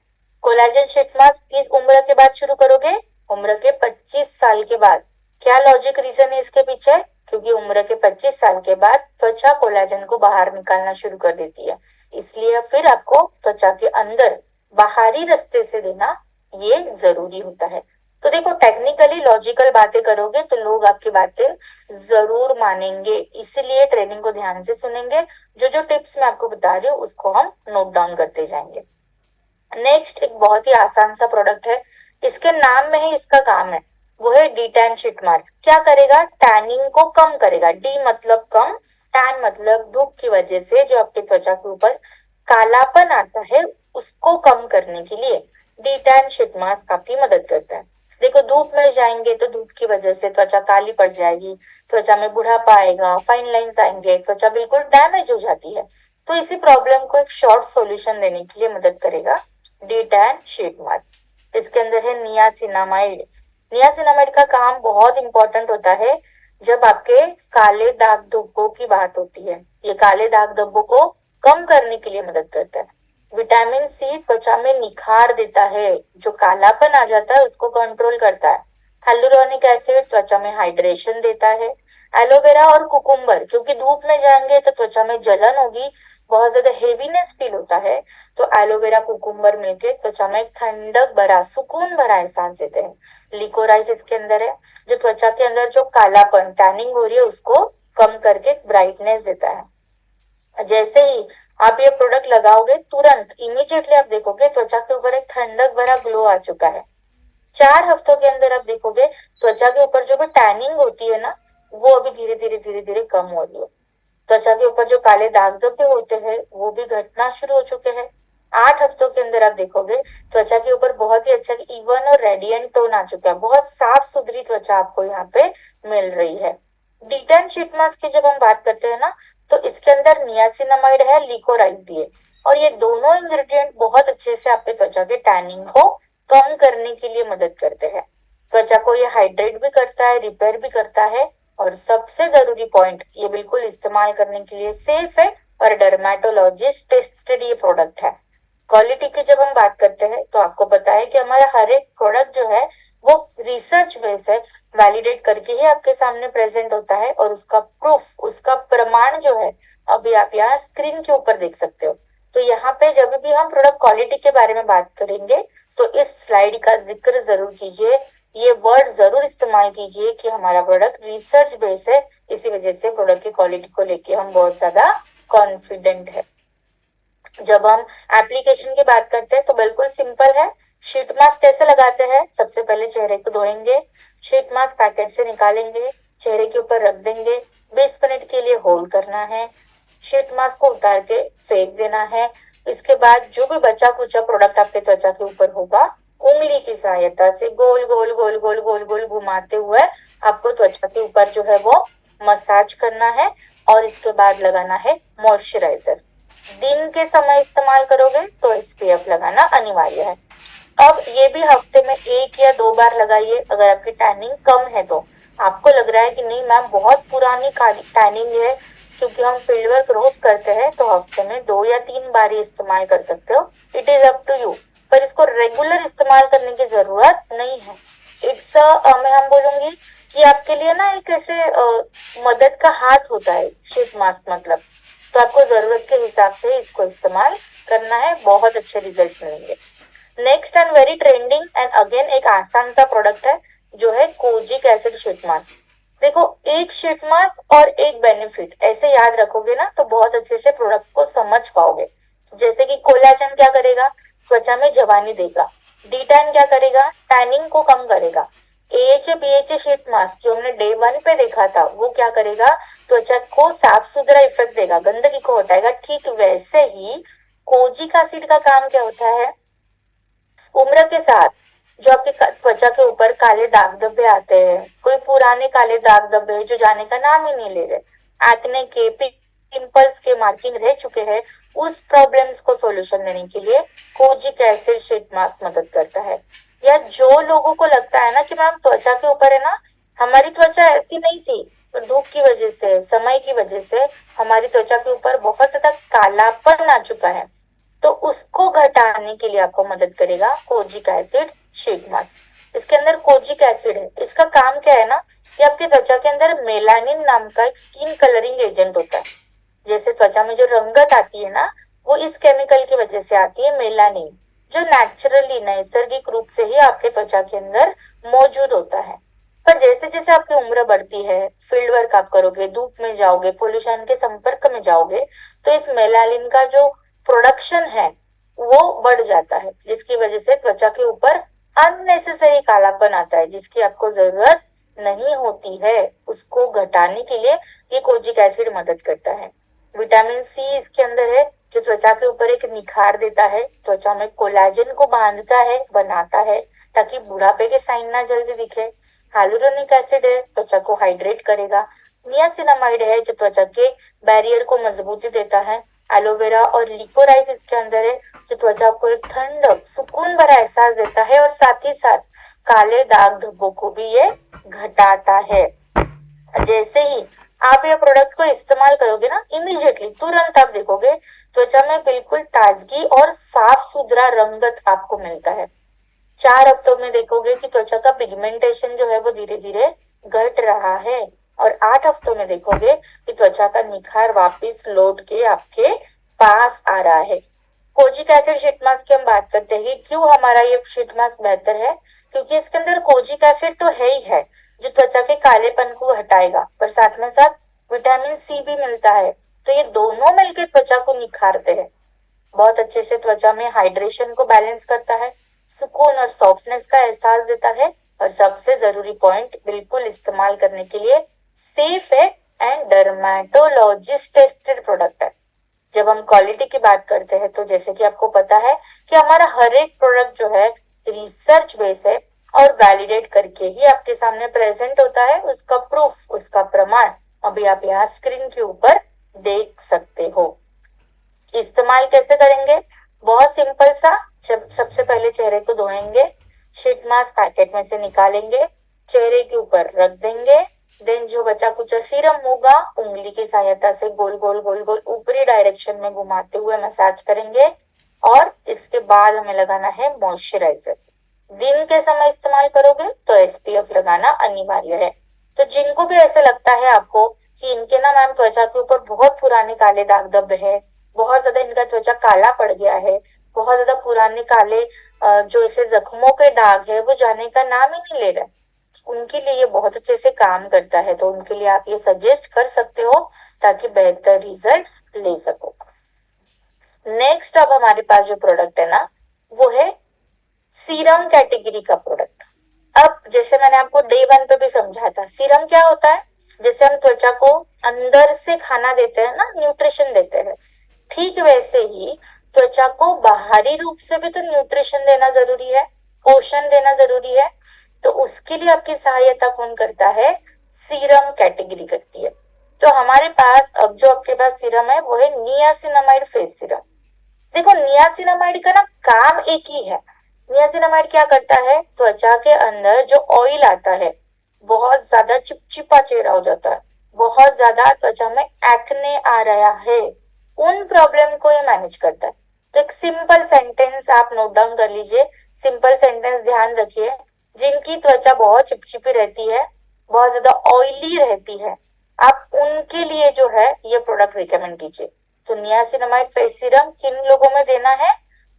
कोलेजन शीट मास्क किस उम्र के बाद शुरू करोगे? उम्र के 25 साल के बाद। क्या लॉजिक रीजन है इसके पीछे? क्योंकि उम्र के 25 साल के बाद त्वचा कोलेजन को बाहर निकालना शुरू कर देती है, इसलिए फिर आपको त्वचा के अंदर बाहरी रास्ते से देना ये जरूरी होता है। तो देखो, टेक्निकली लॉजिकल बातें करोगे तो लोग आपकी बातें जरूर मानेंगे, इसलिए ट्रेनिंग को ध्यान से सुनेंगे। जो जो टिप्स मैं आपको बता रही हूँ उसको हम नोट डाउन करते जाएंगे। नेक्स्ट एक बहुत ही आसान सा प्रोडक्ट है, इसके नाम में ही इसका काम है, वो है डी टैन शीट मास्क। क्या करेगा? टैनिंग को कम करेगा। डी मतलब कम, टैन मतलब धूप की वजह से जो आपकी त्वचा के ऊपर कालापन आता है उसको कम करने के लिए डी टैन शीट मास्क आपकी मदद करता है। देखो, धूप में जाएंगे तो धूप की वजह से त्वचा काली पड़ जाएगी, त्वचा में बुढ़ापा आएगा, फाइन लाइंस आएंगे, त्वचा बिल्कुल डैमेज हो जाती है। तो इसी प्रॉब्लम को एक शॉर्ट सॉल्यूशन देने के लिए मदद करेगा डी टैन शीट मास्क। इसके अंदर है नियासिनामाइड। नियासिनामाइड का काम बहुत इंपॉर्टेंट होता है जब आपके काले दाग धब्बों की बात होती है। ये काले दाग धब्बों को कम करने के लिए मदद करता है। विटामिन सी त्वचा में निखार देता है, जो कालापन आ जाता है उसको कंट्रोल करता है। हाइलुरोनिक एसिड त्वचा में हाइड्रेशन देता है। एलोवेरा और कुकुम्बर, क्योंकि धूप में जाएंगे तो त्वचा में जलन होगी, बहुत ज्यादा हेवीनेस फील होता है, तो एलोवेरा कुकुम्बर मिलके त्वचा में एक ठंडक भरा, सुकून भरा एहसास देते हैं। लिकोराइस इसके अंदर है, जो त्वचा के अंदर जो कालापन टैनिंग हो रही है उसको कम करके ब्राइटनेस देता है। जैसे ही आप ये प्रोडक्ट लगाओगे तुरंत इमीडिएटली आप देखोगे त्वचा के ऊपर एक ठंडक भरा ग्लो आ चुका है। 4 हफ्तों के अंदर आप देखोगे त्वचा के ऊपर जो भी टैनिंग होती है ना, वो अभी धीरे धीरे कम हो रही है। त्वचा के ऊपर जो काले दाग धब्बे होते हैं वो भी घटना शुरू हो चुके हैं। 8 हफ्तों के अंदर आप देखोगे त्वचा के ऊपर बहुत ही अच्छा इवन और रेडियंट टोन आ चुका है, बहुत साफ सुथरी त्वचा आपको यहाँ पे मिल रही है। डी टैन शीट मास्क की जब हम बात करते हैं ना, तो इसके अंदर नियासिनामाइड है, लिकोराइस भी है, और ये दोनों इंग्रेडिएंट बहुत अच्छे से आपके त्वचा के टैनिंग को कम करने के लिए मदद करते हैं। त्वचा को ये हाइड्रेट भी करता है, रिपेयर भी करता है, और सबसे जरूरी पॉइंट, ये बिल्कुल इस्तेमाल करने के लिए सेफ है और डर्मेटोलॉजिस्ट टेस्टेड ये प्रोडक्ट है। क्वालिटी की जब हम बात करते हैं तो आपको पता है कि हमारा हर एक प्रोडक्ट जो है वो रिसर्च बेस है, वैलिडेट करके ही आपके सामने प्रेजेंट होता है, और उसका प्रूफ, उसका प्रमाण जो है अभी आप यहाँ स्क्रीन के ऊपर देख सकते हो। तो यहाँ पे जब भी हम प्रोडक्ट क्वालिटी के बारे में बात करेंगे तो इस स्लाइड का जिक्र जरूर कीजिए, ये वर्ड जरूर इस्तेमाल कीजिए कि हमारा प्रोडक्ट रिसर्च बेस है, इसी वजह से प्रोडक्ट की क्वालिटी को लेके हम बहुत ज्यादा कॉन्फिडेंट है। जब हम एप्लीकेशन की बात करते हैं तो बिल्कुल सिंपल है। शीट मास्क कैसे लगाते हैं? सबसे पहले चेहरे को धोएंगे, शीट मास्क पैकेट से निकालेंगे, चेहरे के ऊपर रख देंगे, 20 मिनट के लिए होल्ड करना है, शीट मास्क को उतार के फेंक देना है। इसके बाद जो भी बचा कुचा प्रोडक्ट आपके त्वचा के ऊपर होगा, उंगली की सहायता से गोल गोल गोल गोल गोल गोल घुमाते हुए आपको त्वचा के ऊपर जो है वो मसाज करना है, और इसके बाद लगाना है मॉइस्चराइजर। दिन के समय इस्तेमाल करोगे तो एसपीएफ लगाना अनिवार्य है। अब ये भी हफ्ते में 1 या 2 बार लगाइए अगर आपकी टैनिंग कम है। तो आपको लग रहा है कि नहीं मैम बहुत पुरानी टैनिंग है, क्योंकि हम फील्ड वर्क रोज करते हैं, तो हफ्ते में 2 या 3 बार ही इस्तेमाल कर सकते हो, it is up to you, पर इसको रेगुलर इस्तेमाल करने की जरूरत नहीं है। इट्स मैं हम बोलूंगी कि आपके लिए ना एक ऐसे मदद का हाथ होता है शीट मास्क मतलब, तो आपको जरूरत के हिसाब से इसको इस्तेमाल करना है, बहुत अच्छे रिजल्ट मिलेंगे। Next and very trending and again एक आसान सा प्रोडक्ट है जो है कोजिक एसिड शीट मास्क। देखो, एक शीट मास्क और एक बेनिफिट ऐसे याद रखोगे ना तो बहुत अच्छे से प्रोडक्ट्स को समझ पाओगे। जैसे कि कोलाजन क्या करेगा? त्वचा में जवानी देगा। डी टैन क्या करेगा? टैनिंग को कम करेगा। एएचए बीएचए शीट मास्क जो हमने डे 1 पे देखा था वो क्या करेगा? त्वचा को साफ सुथरा इफेक्ट देगा, गंदगी को हटाएगा। ठीक वैसे ही कोजिक एसिड का काम क्या होता है? उम्र के साथ जो आपके त्वचा के ऊपर काले दाग धब्बे आते हैं, कोई पुराने काले दाग धब्बे जो जाने का नाम ही नहीं ले रहे, एक्ने के, पिंपल्स के मार्किंग रह चुके हैं, उस प्रॉब्लम्स को सॉल्यूशन देने के लिए कोजिक एसिड शीट मास्क मदद करता है। या जो लोगों को लगता है ना कि मैम त्वचा के ऊपर है ना, हमारी त्वचा ऐसी नहीं थी, तो धूप की वजह से, समय की वजह से हमारी त्वचा के ऊपर बहुत ज्यादा कालापन आ चुका है, तो उसको घटाने के लिए आपको मदद करेगा कोजिक एसिड शीट मास्क। इसके अंदर कोजिक एसिड है, इसका काम क्या है ना कि आपकी त्वचा के अंदर मेलानिन नाम का एक स्किन कलरिंग एजेंट होता है। जैसे त्वचा में जो रंगत आती है ना, वो इस केमिकल की वजह से आती है, मेलानिन, जो नेचुरली नैसर्गिक रूप से ही आपके त्वचा के अंदर मौजूद होता है। पर जैसे जैसे आपकी उम्र बढ़ती है, फील्ड वर्क आप करोगे, धूप में जाओगे, पोल्यूशन के संपर्क में जाओगे, तो इस मेलानिन का जो प्रोडक्शन है वो बढ़ जाता है, जिसकी वजह से त्वचा के ऊपर अननेसेसरी कालापन आता है, जिसकी आपको जरूरत नहीं होती है। उसको घटाने के लिए ये कोजिक एसिड मदद करता है। विटामिन सी इसके अंदर है, जो त्वचा के ऊपर एक निखार देता है, त्वचा में कोलाजन को बांधता है, बनाता है, ताकि बुढ़ापे के साइन ना जल्दी दिखे। हाइलुरोनिक एसिड है, त्वचा को हाइड्रेट करेगा। नियासिनामाइड है, जो त्वचा के बैरियर को मजबूती देता है। एलोवेरा और लिकोराइस इसके अंदर है, जो त्वचा को एक ठंडक, सुकून भरा एहसास देता है, और साथ ही साथ काले दाग धब्बों को भी ये घटाता है। जैसे ही आप ये प्रोडक्ट को इस्तेमाल करोगे ना, इमीडिएटली तुरंत आप देखोगे त्वचा में बिल्कुल ताजगी और साफ सुथरा रंगत आपको मिलता है। 4 हफ्तों में देखोगे कि त्वचा का पिगमेंटेशन जो है वो धीरे धीरे घट रहा है, और 8 हफ्तों में देखोगे कि त्वचा का निखार वापिस लौट के आपके पास आ रहा है। कोजिक एसिड शीट मास्क की हम बात करते हैं, क्यों हमारा ये शीट मास्क बेहतर है, क्योंकि इसके अंदर कोजिक एसिड तो है ही है, जो त्वचा के कालेपन को हटाएगा, पर साथ में साथ विटामिन सी भी मिलता है, तो ये दोनों मिलकर त्वचा को निखारते हैं, बहुत अच्छे से त्वचा में हाइड्रेशन को बैलेंस करता है, सुकून और सॉफ्टनेस का एहसास देता है, और सबसे जरूरी पॉइंट, बिल्कुल इस्तेमाल करने के लिए सेफ है एंड डर्मेटोलॉजिस्ट टेस्टेड प्रोडक्ट है। जब हम क्वालिटी की बात करते हैं, तो जैसे कि आपको पता है कि हमारा हर एक प्रोडक्ट जो है रिसर्च बेस है, और वैलिडेट करके ही आपके सामने प्रेजेंट होता है। उसका प्रूफ, उसका प्रमाण अभी आप यहाँ स्क्रीन के ऊपर देख सकते हो। इस्तेमाल कैसे करेंगे, बहुत सिंपल सा। जब सबसे पहले चेहरे को धोएंगे, शीट मास्क पैकेट में से निकालेंगे, चेहरे के ऊपर रख देंगे, देन जो बचा कुछ सीरम होगा, उंगली की सहायता से गोल गोल गोल गोल ऊपरी डायरेक्शन में घुमाते हुए मसाज करेंगे, और इसके बाद हमें लगाना है मॉइस्चराइजर। दिन के समय इस्तेमाल करोगे तो एसपीएफ लगाना अनिवार्य है। तो जिनको भी ऐसा लगता है आपको कि इनके ना मैम त्वचा के ऊपर बहुत पुराने काले दाग धब्बे है, बहुत ज्यादा इनका त्वचा काला पड़ गया है, बहुत ज्यादा पुराने काले जो इसे जख्मों के दाग है वो जाने का नाम ही नहीं ले रहा है, उनके लिए ये बहुत अच्छे से काम करता है। तो उनके लिए आप ये सजेस्ट कर सकते हो, ताकि बेहतर रिजल्ट्स ले सको। नेक्स्ट अब हमारे पास जो प्रोडक्ट है ना, वो है सीरम कैटेगरी का प्रोडक्ट। अब जैसे मैंने आपको डे 1 पे भी समझाया था, सीरम क्या होता है, जैसे हम त्वचा को अंदर से खाना देते हैं ना, न्यूट्रिशन देते हैं, ठीक वैसे ही त्वचा को बाहरी रूप से भी तो न्यूट्रिशन देना जरूरी है, पोषण देना जरूरी है। तो उसके लिए आपकी सहायता कौन करता है, सीरम कैटेगरी करती है। तो हमारे पास अब जो आपके पास सीरम है वो है नियासिनामाइड फेस सीरम। देखो नियासिनामाइड का ना काम एक ही है। नियासिनामाइड क्या करता है, त्वचा के अंदर जो ऑयल आता है, बहुत ज्यादा चिपचिपा चेहरा हो जाता है, बहुत ज्यादा त्वचा में एक्ने आ रहा है, उन प्रॉब्लम को ये मैनेज करता है। तो एक सिंपल सेंटेंस आप नोट डाउन कर लीजिए, सिंपल सेंटेंस ध्यान रखिए। जिनकी त्वचा बहुत चिपचिपी रहती है, बहुत ज्यादा ऑयली रहती है, आप उनके लिए जो है ये प्रोडक्ट रिकमेंड कीजिए। तो नियासिनामाइड फेस सीरम किन लोगों में देना है,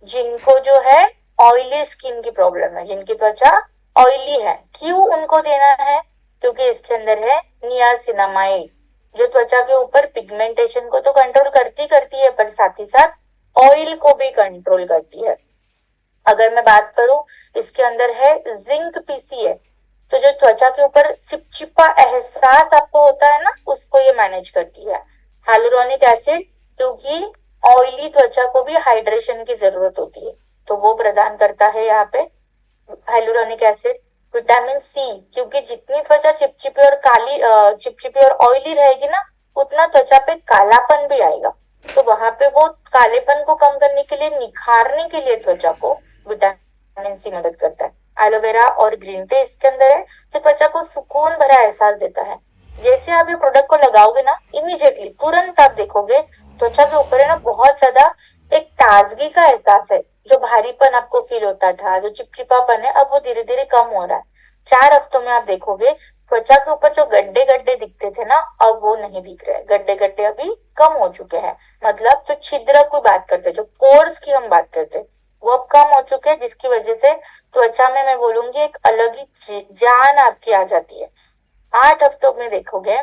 जिनको जो है ऑयली स्किन की प्रॉब्लम है, जिनकी त्वचा ऑयली है। क्यों उनको देना है, क्योंकि इसके अंदर है नियासिनामाइड, जो त्वचा के ऊपर पिगमेंटेशन को तो कंट्रोल करती है, पर साथ ही साथ ऑयल को भी कंट्रोल करती है। अगर मैं बात करूं, इसके अंदर है जिंक पीसीए, तो जो त्वचा के ऊपर चिपचिपा एहसास आपको होता है ना, उसको ये मैनेज करती है। हाइलुरोनिक एसिड, क्योंकि ऑयली त्वचा को भी हाइड्रेशन की जरूरत होती है, तो वो प्रदान करता है यहाँ पे हाइलुरोनिक एसिड। विटामिन सी, क्योंकि जितनी त्वचा चिपचिपी और काली चिपचिपी और ऑयली रहेगी ना, उतना त्वचा पे कालापन भी आएगा। तो वहां पे वो कालेपन को कम करने के लिए, निखारने के लिए त्वचा को विटामिन सी मदद करता है। एलोवेरा और ग्रीन टी इसके अंदर है, जो त्वचा को सुकून भरा एहसास देता है। जैसे आप ये प्रोडक्ट को लगाओगे ना, इमीडिएटली तुरंत आप देखोगे त्वचा के ऊपर है ना बहुत ज्यादा एक ताजगी का एहसास है। जो भारीपन आपको फील होता था, जो चिपचिपापन है, अब वो धीरे धीरे कम हो रहा है। 4 हफ्तों में आप देखोगे त्वचा के ऊपर जो गड्ढे गड्ढे दिखते थे ना, अब वो नहीं दिख रहे। गड्ढे गड्ढे अभी कम हो चुके हैं। मतलब जो छिद्र की बात करते, जो पोर्स की हम बात करते, वो अब कम हो चुके हैं, जिसकी वजह से त्वचा में मैं बोलूंगी एक अलग ही जान आपकी आ जाती है। 8 हफ्तों में देखोगे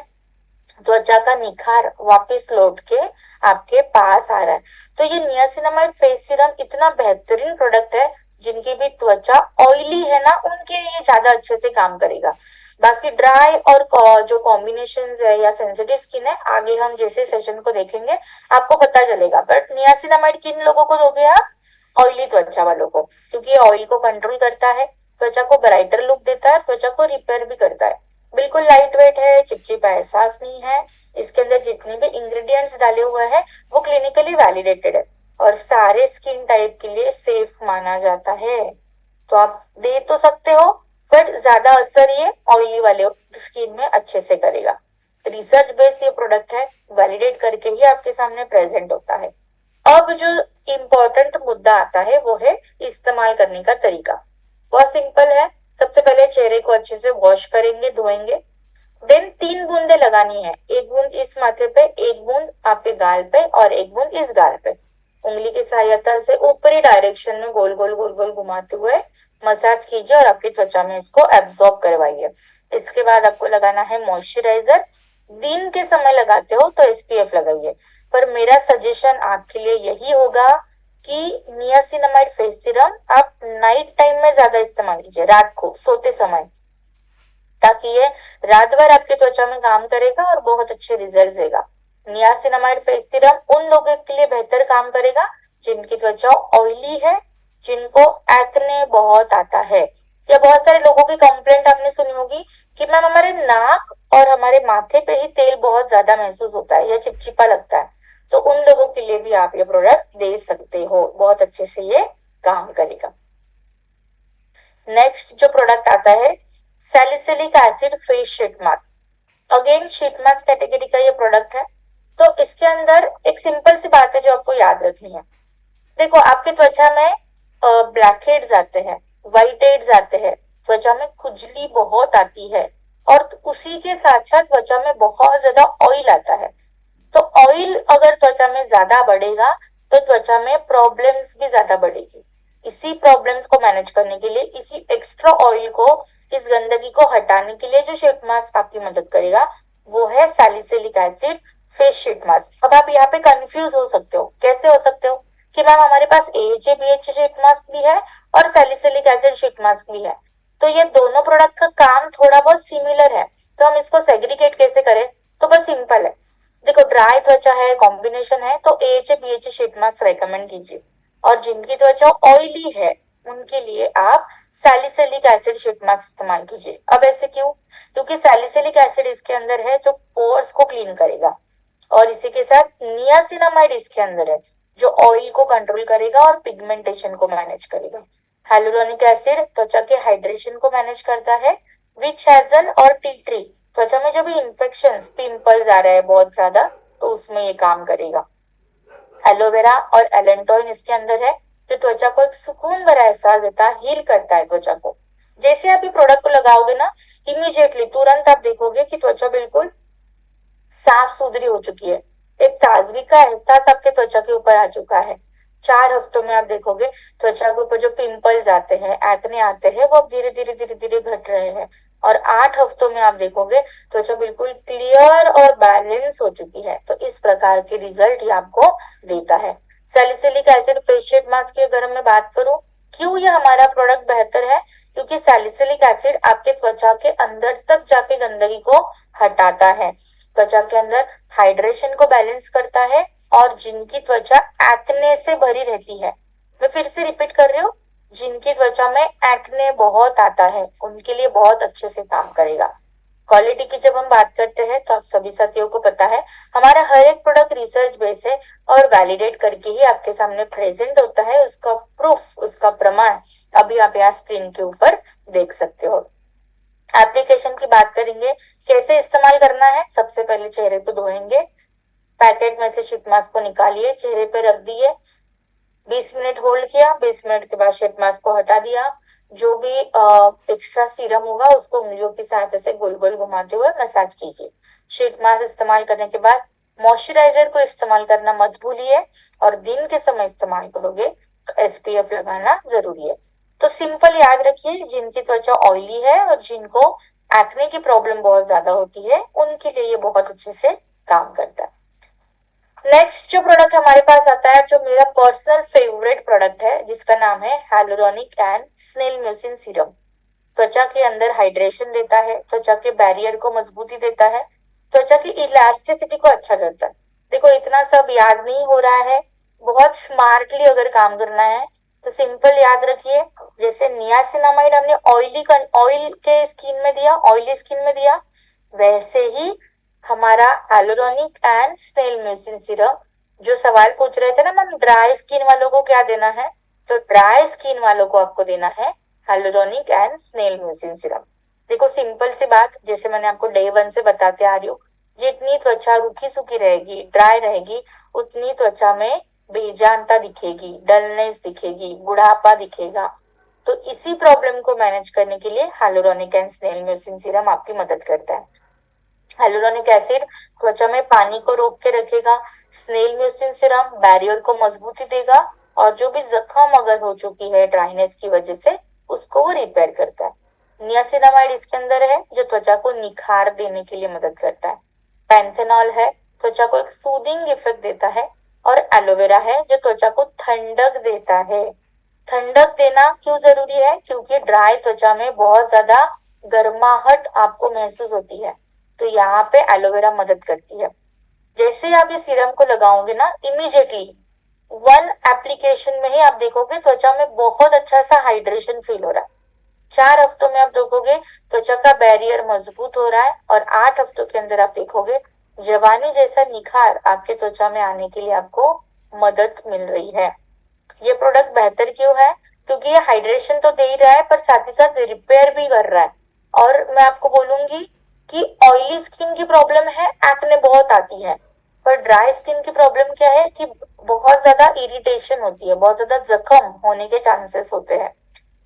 त्वचा का निखार वापस लौट के आपके पास आ रहा है। तो ये नियासिनामाइड फेस सीरम इतना बेहतरीन प्रोडक्ट है, जिनकी भी त्वचा ऑयली है ना, उनके लिए ज्यादा अच्छे से काम करेगा। बाकी ड्राई और जो कॉम्बिनेशन है या सेंसिटिव स्किन है, आगे हम जैसे सेशन को देखेंगे आपको पता चलेगा। बट नियासिनामाइड किन लोगों को दोगे आप? ऑयली त्वचा वालों को, क्योंकि ऑयल को कंट्रोल करता है, त्वचा को ब्राइटर लुक देता है, त्वचा को रिपेयर भी करता है। बिल्कुल लाइट वेट है, चिपचिपा एहसास नहीं है। इसके अंदर जितने भी इंग्रेडिएंट्स डाले हुए हैं वो क्लिनिकली वैलिडेटेड है और सारे स्किन टाइप के लिए सेफ माना जाता है। तो आप दे तो सकते हो, पर ज्यादा असर ये ऑयली वाले स्किन में अच्छे से करेगा। रिसर्च बेस्ड ये प्रोडक्ट है, वैलिडेट करके ही आपके सामने प्रेजेंट होता है। अब जो इम्पोर्टेंट मुद्दा आता है वो है इस्तेमाल करने का तरीका। बहुत सिंपल है। सबसे पहले चेहरे को अच्छे से वॉश करेंगे, धोएंगे। देन 3 बूंदे लगानी है, एक बूंद इस माथे पे, एक बूंद आपके गाल पे और एक बूंद इस गाल पे। उंगली की सहायता से ऊपरी डायरेक्शन में गोल गोल गोल गोल घुमाते हुए मसाज कीजिए और आपकी त्वचा में इसको एब्जॉर्ब करवाइए। इसके बाद आपको लगाना है मॉइस्चराइजर। दिन के समय लगाते हो तो एसपीएफ लगाइए, पर मेरा सजेशन आपके लिए यही होगा कि नियासिनामाइड फेस सीरम आप नाइट टाइम में ज्यादा इस्तेमाल कीजिए, रात को सोते समय, ताकि ये रात भर आपकी त्वचा में काम करेगा और बहुत अच्छे रिजल्ट देगा। नियासिनामाइड फेस सीरम उन लोगों के लिए बेहतर काम करेगा जिनकी त्वचा ऑयली है, जिनको एक्ने बहुत आता है। या बहुत सारे लोगों की कंप्लेंट आपने सुनी होगी कि मैम हमारे नाक और हमारे माथे पे ही तेल बहुत ज्यादा महसूस होता है या चिपचिपा लगता है। तो उन लोगों के लिए भी आप ये प्रोडक्ट दे सकते हो, बहुत अच्छे से ये काम करेगा। नेक्स्ट जो प्रोडक्ट आता है salicylic acid face sheet mask. Again sheet mask category का ये प्रोडक्ट है। तो इसके अंदर एक सिंपल सी बात है जो आपको याद रखनी है। देखो आपके त्वचा में ब्लैक हेड्स आते हैं, व्हाइट हेड्स आते हैं, त्वचा में खुजली बहुत आती है और उसी के साथ साथ त्वचा में बहुत ज्यादा ऑयल आता है। तो ऑयल अगर त्वचा में ज्यादा बढ़ेगा तो त्वचा में प्रॉब्लम्स भी ज्यादा बढ़ेगी। इसी प्रॉब्लम्स को मैनेज करने के लिए, इसी एक्स्ट्रा ऑयल को, इस गंदगी को हटाने के लिए जो शीट मास्क आपकी मदद करेगा वो है salicylic acid face sheet mask. अब आप यहाँ पे कंफ्यूज हो सकते हो, कैसे हो सकते हो कि मैम हमारे पास एएचए बीएचए शीट मास्क भी है और सैलिसिलिक एसिड शीट मास्क भी है, तो ये दोनों प्रोडक्ट का काम थोड़ा बहुत सिमिलर है, तो हम इसको सेग्रीगेट कैसे करें? तो बस सिंपल है। देखो ड्राई त्वचा है, कॉम्बिनेशन है, तो AHA BHA sheet mask recommend कीजिए। और जिनकी त्वचा ऑयली है उनके लिए आप सैलिसिलिक एसिड शीट मास्क इस्तेमाल कीजिए। अब ऐसे क्यों? क्योंकि सैलिसिलिक एसिड इसके अंदर है जो पोर्स को क्लीन करेगा, और इसी के साथ नियासिनामाइड इसके अंदर है जो ऑयल को कंट्रोल करेगा और पिगमेंटेशन को मैनेज करेगा। हाइलुरोनिक एसिड त्वचा के हाइड्रेशन को मैनेज करता है। विच हैजल और टी ट्री त्वचा में जो भी इंफेक्शन, पिंपल्स आ रहे हैं बहुत ज्यादा, तो उसमें ये काम करेगा। एलोवेरा और एलेंटोइन इसके अंदर है जो त्वचा को एक सुकून भरा एहसास देता है, हील करता है त्वचा को। जैसे आप ये प्रोडक्ट को लगाओगे ना, इमीडिएटली तुरंत आप देखोगे कि त्वचा बिल्कुल साफ सुथरी हो चुकी है, एक ताजगी का एहसास आपके त्वचा के ऊपर आ चुका है। 4 हफ्तों में आप देखोगे त्वचा के ऊपर जो पिंपल्स आते हैं, एक्ने आते हैं, वो धीरे धीरे धीरे धीरे घट रहे हैं। और 8 हफ्तों में आप देखोगे त्वचा बिल्कुल क्लियर और बैलेंस हो चुकी है। तो इस प्रकार के रिजल्ट ये आपको देता है। Salicylic acid face sheet mask की अगर मैं बात करूं, क्यों ये हमारा प्रोडक्ट बेहतर है? क्योंकि सैलिसिलिक एसिड आपके त्वचा के अंदर तक जाके गंदगी को हटाता है, त्वचा के अंदर हाइड्रेशन को बैलेंस करता है। और जिनकी त्वचा एक्ने से भरी रहती है, मैं फिर से रिपीट कर रही हूँ, जिनकी त्वचा में एक्ने बहुत आता है उनके लिए बहुत अच्छे से काम करेगा। क्वालिटी की जब हम बात करते हैं तो आप सभी साथियों को पता है हमारा हर एक प्रोडक्ट रिसर्च बेस है और वैलिडेट करके ही आपके सामने प्रेजेंट होता है। उसका प्रूफ, उसका प्रमाण अभी आप यहाँ स्क्रीन के ऊपर देख सकते हो। एप्लीकेशन की बात करेंगे, कैसे इस्तेमाल करना है। सबसे पहले चेहरे को धोएंगे, पैकेट में से शीट मास्क को निकालिए, चेहरे पे रख दिए, 20 मिनट होल्ड किया, 20 मिनट के बाद शीट मास्क को हटा दिया। जो भी एक्स्ट्रा सीरम होगा उसको उंगलियों की सहायता से गोल गोल घुमाते हुए मसाज कीजिए। शीट मास्क इस्तेमाल करने के बाद मॉइस्चराइजर को इस्तेमाल करना मत भूलिए, और दिन के समय इस्तेमाल करोगे तो एसपीएफ लगाना जरूरी है। तो सिंपल याद रखिए, जिनकी त्वचा ऑयली है और जिनको एक्ने की प्रॉब्लम बहुत ज्यादा होती है उनके लिए ये बहुत अच्छे से काम करता है। नेक्स्ट जो प्रोडक्ट हमारे पास आता है, जो मेरा पर्सनल फेवरेट प्रोडक्ट है, जिसका नाम है hyaluronic and snail mucin serum. त्वचा के अंदर हाइड्रेशन देता है, त्वचा के बैरियर को मजबूती देता है, त्वचा की इलास्टिसिटी को अच्छा करता है। देखो इतना सब याद नहीं हो रहा है, बहुत स्मार्टली अगर काम करना है तो सिंपल याद रखिए। जैसे नियासिनामाइड हमने ऑयल के स्किन में दिया, ऑयली स्किन में दिया, वैसे ही हमारा hyaluronic and snail mucin serum. जो सवाल पूछ रहे थे ना मैम, ड्राई स्किन वालों को क्या देना है, तो ड्राई स्किन वालों को आपको देना है hyaluronic and snail mucin serum. देखो सिंपल सी बात, जैसे मैंने आपको डे 1 से बताते आ रही हूँ, जितनी त्वचा रूखी सूखी रहेगी, ड्राई रहेगी, उतनी त्वचा में बेजानता दिखेगी, डलनेस दिखेगी, बुढ़ापा दिखेगा। तो इसी प्रॉब्लम को मैनेज करने के लिए hyaluronic and snail mucin serum आपकी मदद करता है। हाइलुरोनिक एसिड त्वचा में पानी को रोक के रखेगा, स्नेल म्यूसिन सीरम बैरियर को मजबूती देगा, और जो भी जख्म अगर हो चुकी है ड्राइनेस की वजह से उसको वो रिपेयर करता है। नियासिनामाइड इसके अंदर है, जो त्वचा को निखार देने के लिए मदद करता है। पैंथेनॉल है, त्वचा को एक सूदिंग इफेक्ट देता है, और एलोवेरा है जो त्वचा को ठंडक देता है। ठंडक देना क्यों जरूरी है, क्योंकि ड्राई त्वचा में बहुत ज्यादा गर्माहट आपको महसूस होती है, तो यहाँ पे एलोवेरा मदद करती है। जैसे ही आप इस सीरम को लगाओगे ना, इमीडिएटली 1 एप्लीकेशन में ही आप देखोगे त्वचा में बहुत अच्छा सा हाइड्रेशन फील हो रहा है। 4 हफ्तों में आप देखोगे त्वचा का बैरियर मजबूत हो रहा है, और 8 हफ्तों के अंदर आप देखोगे जवानी जैसा निखार आपके त्वचा में आने के लिए आपको मदद मिल रही है। ये प्रोडक्ट बेहतर क्यों है, क्योंकि ये हाइड्रेशन तो दे ही रहा है पर साथ ही साथ रिपेयर भी कर रहा है। और मैं आपको बोलूंगी कि ऑयली स्किन की प्रॉब्लम है, एक्ने बहुत आती है, पर ड्राई स्किन की प्रॉब्लम क्या है कि बहुत ज्यादा इरिटेशन होती है, बहुत ज्यादा जख्म होने के चांसेस होते हैं।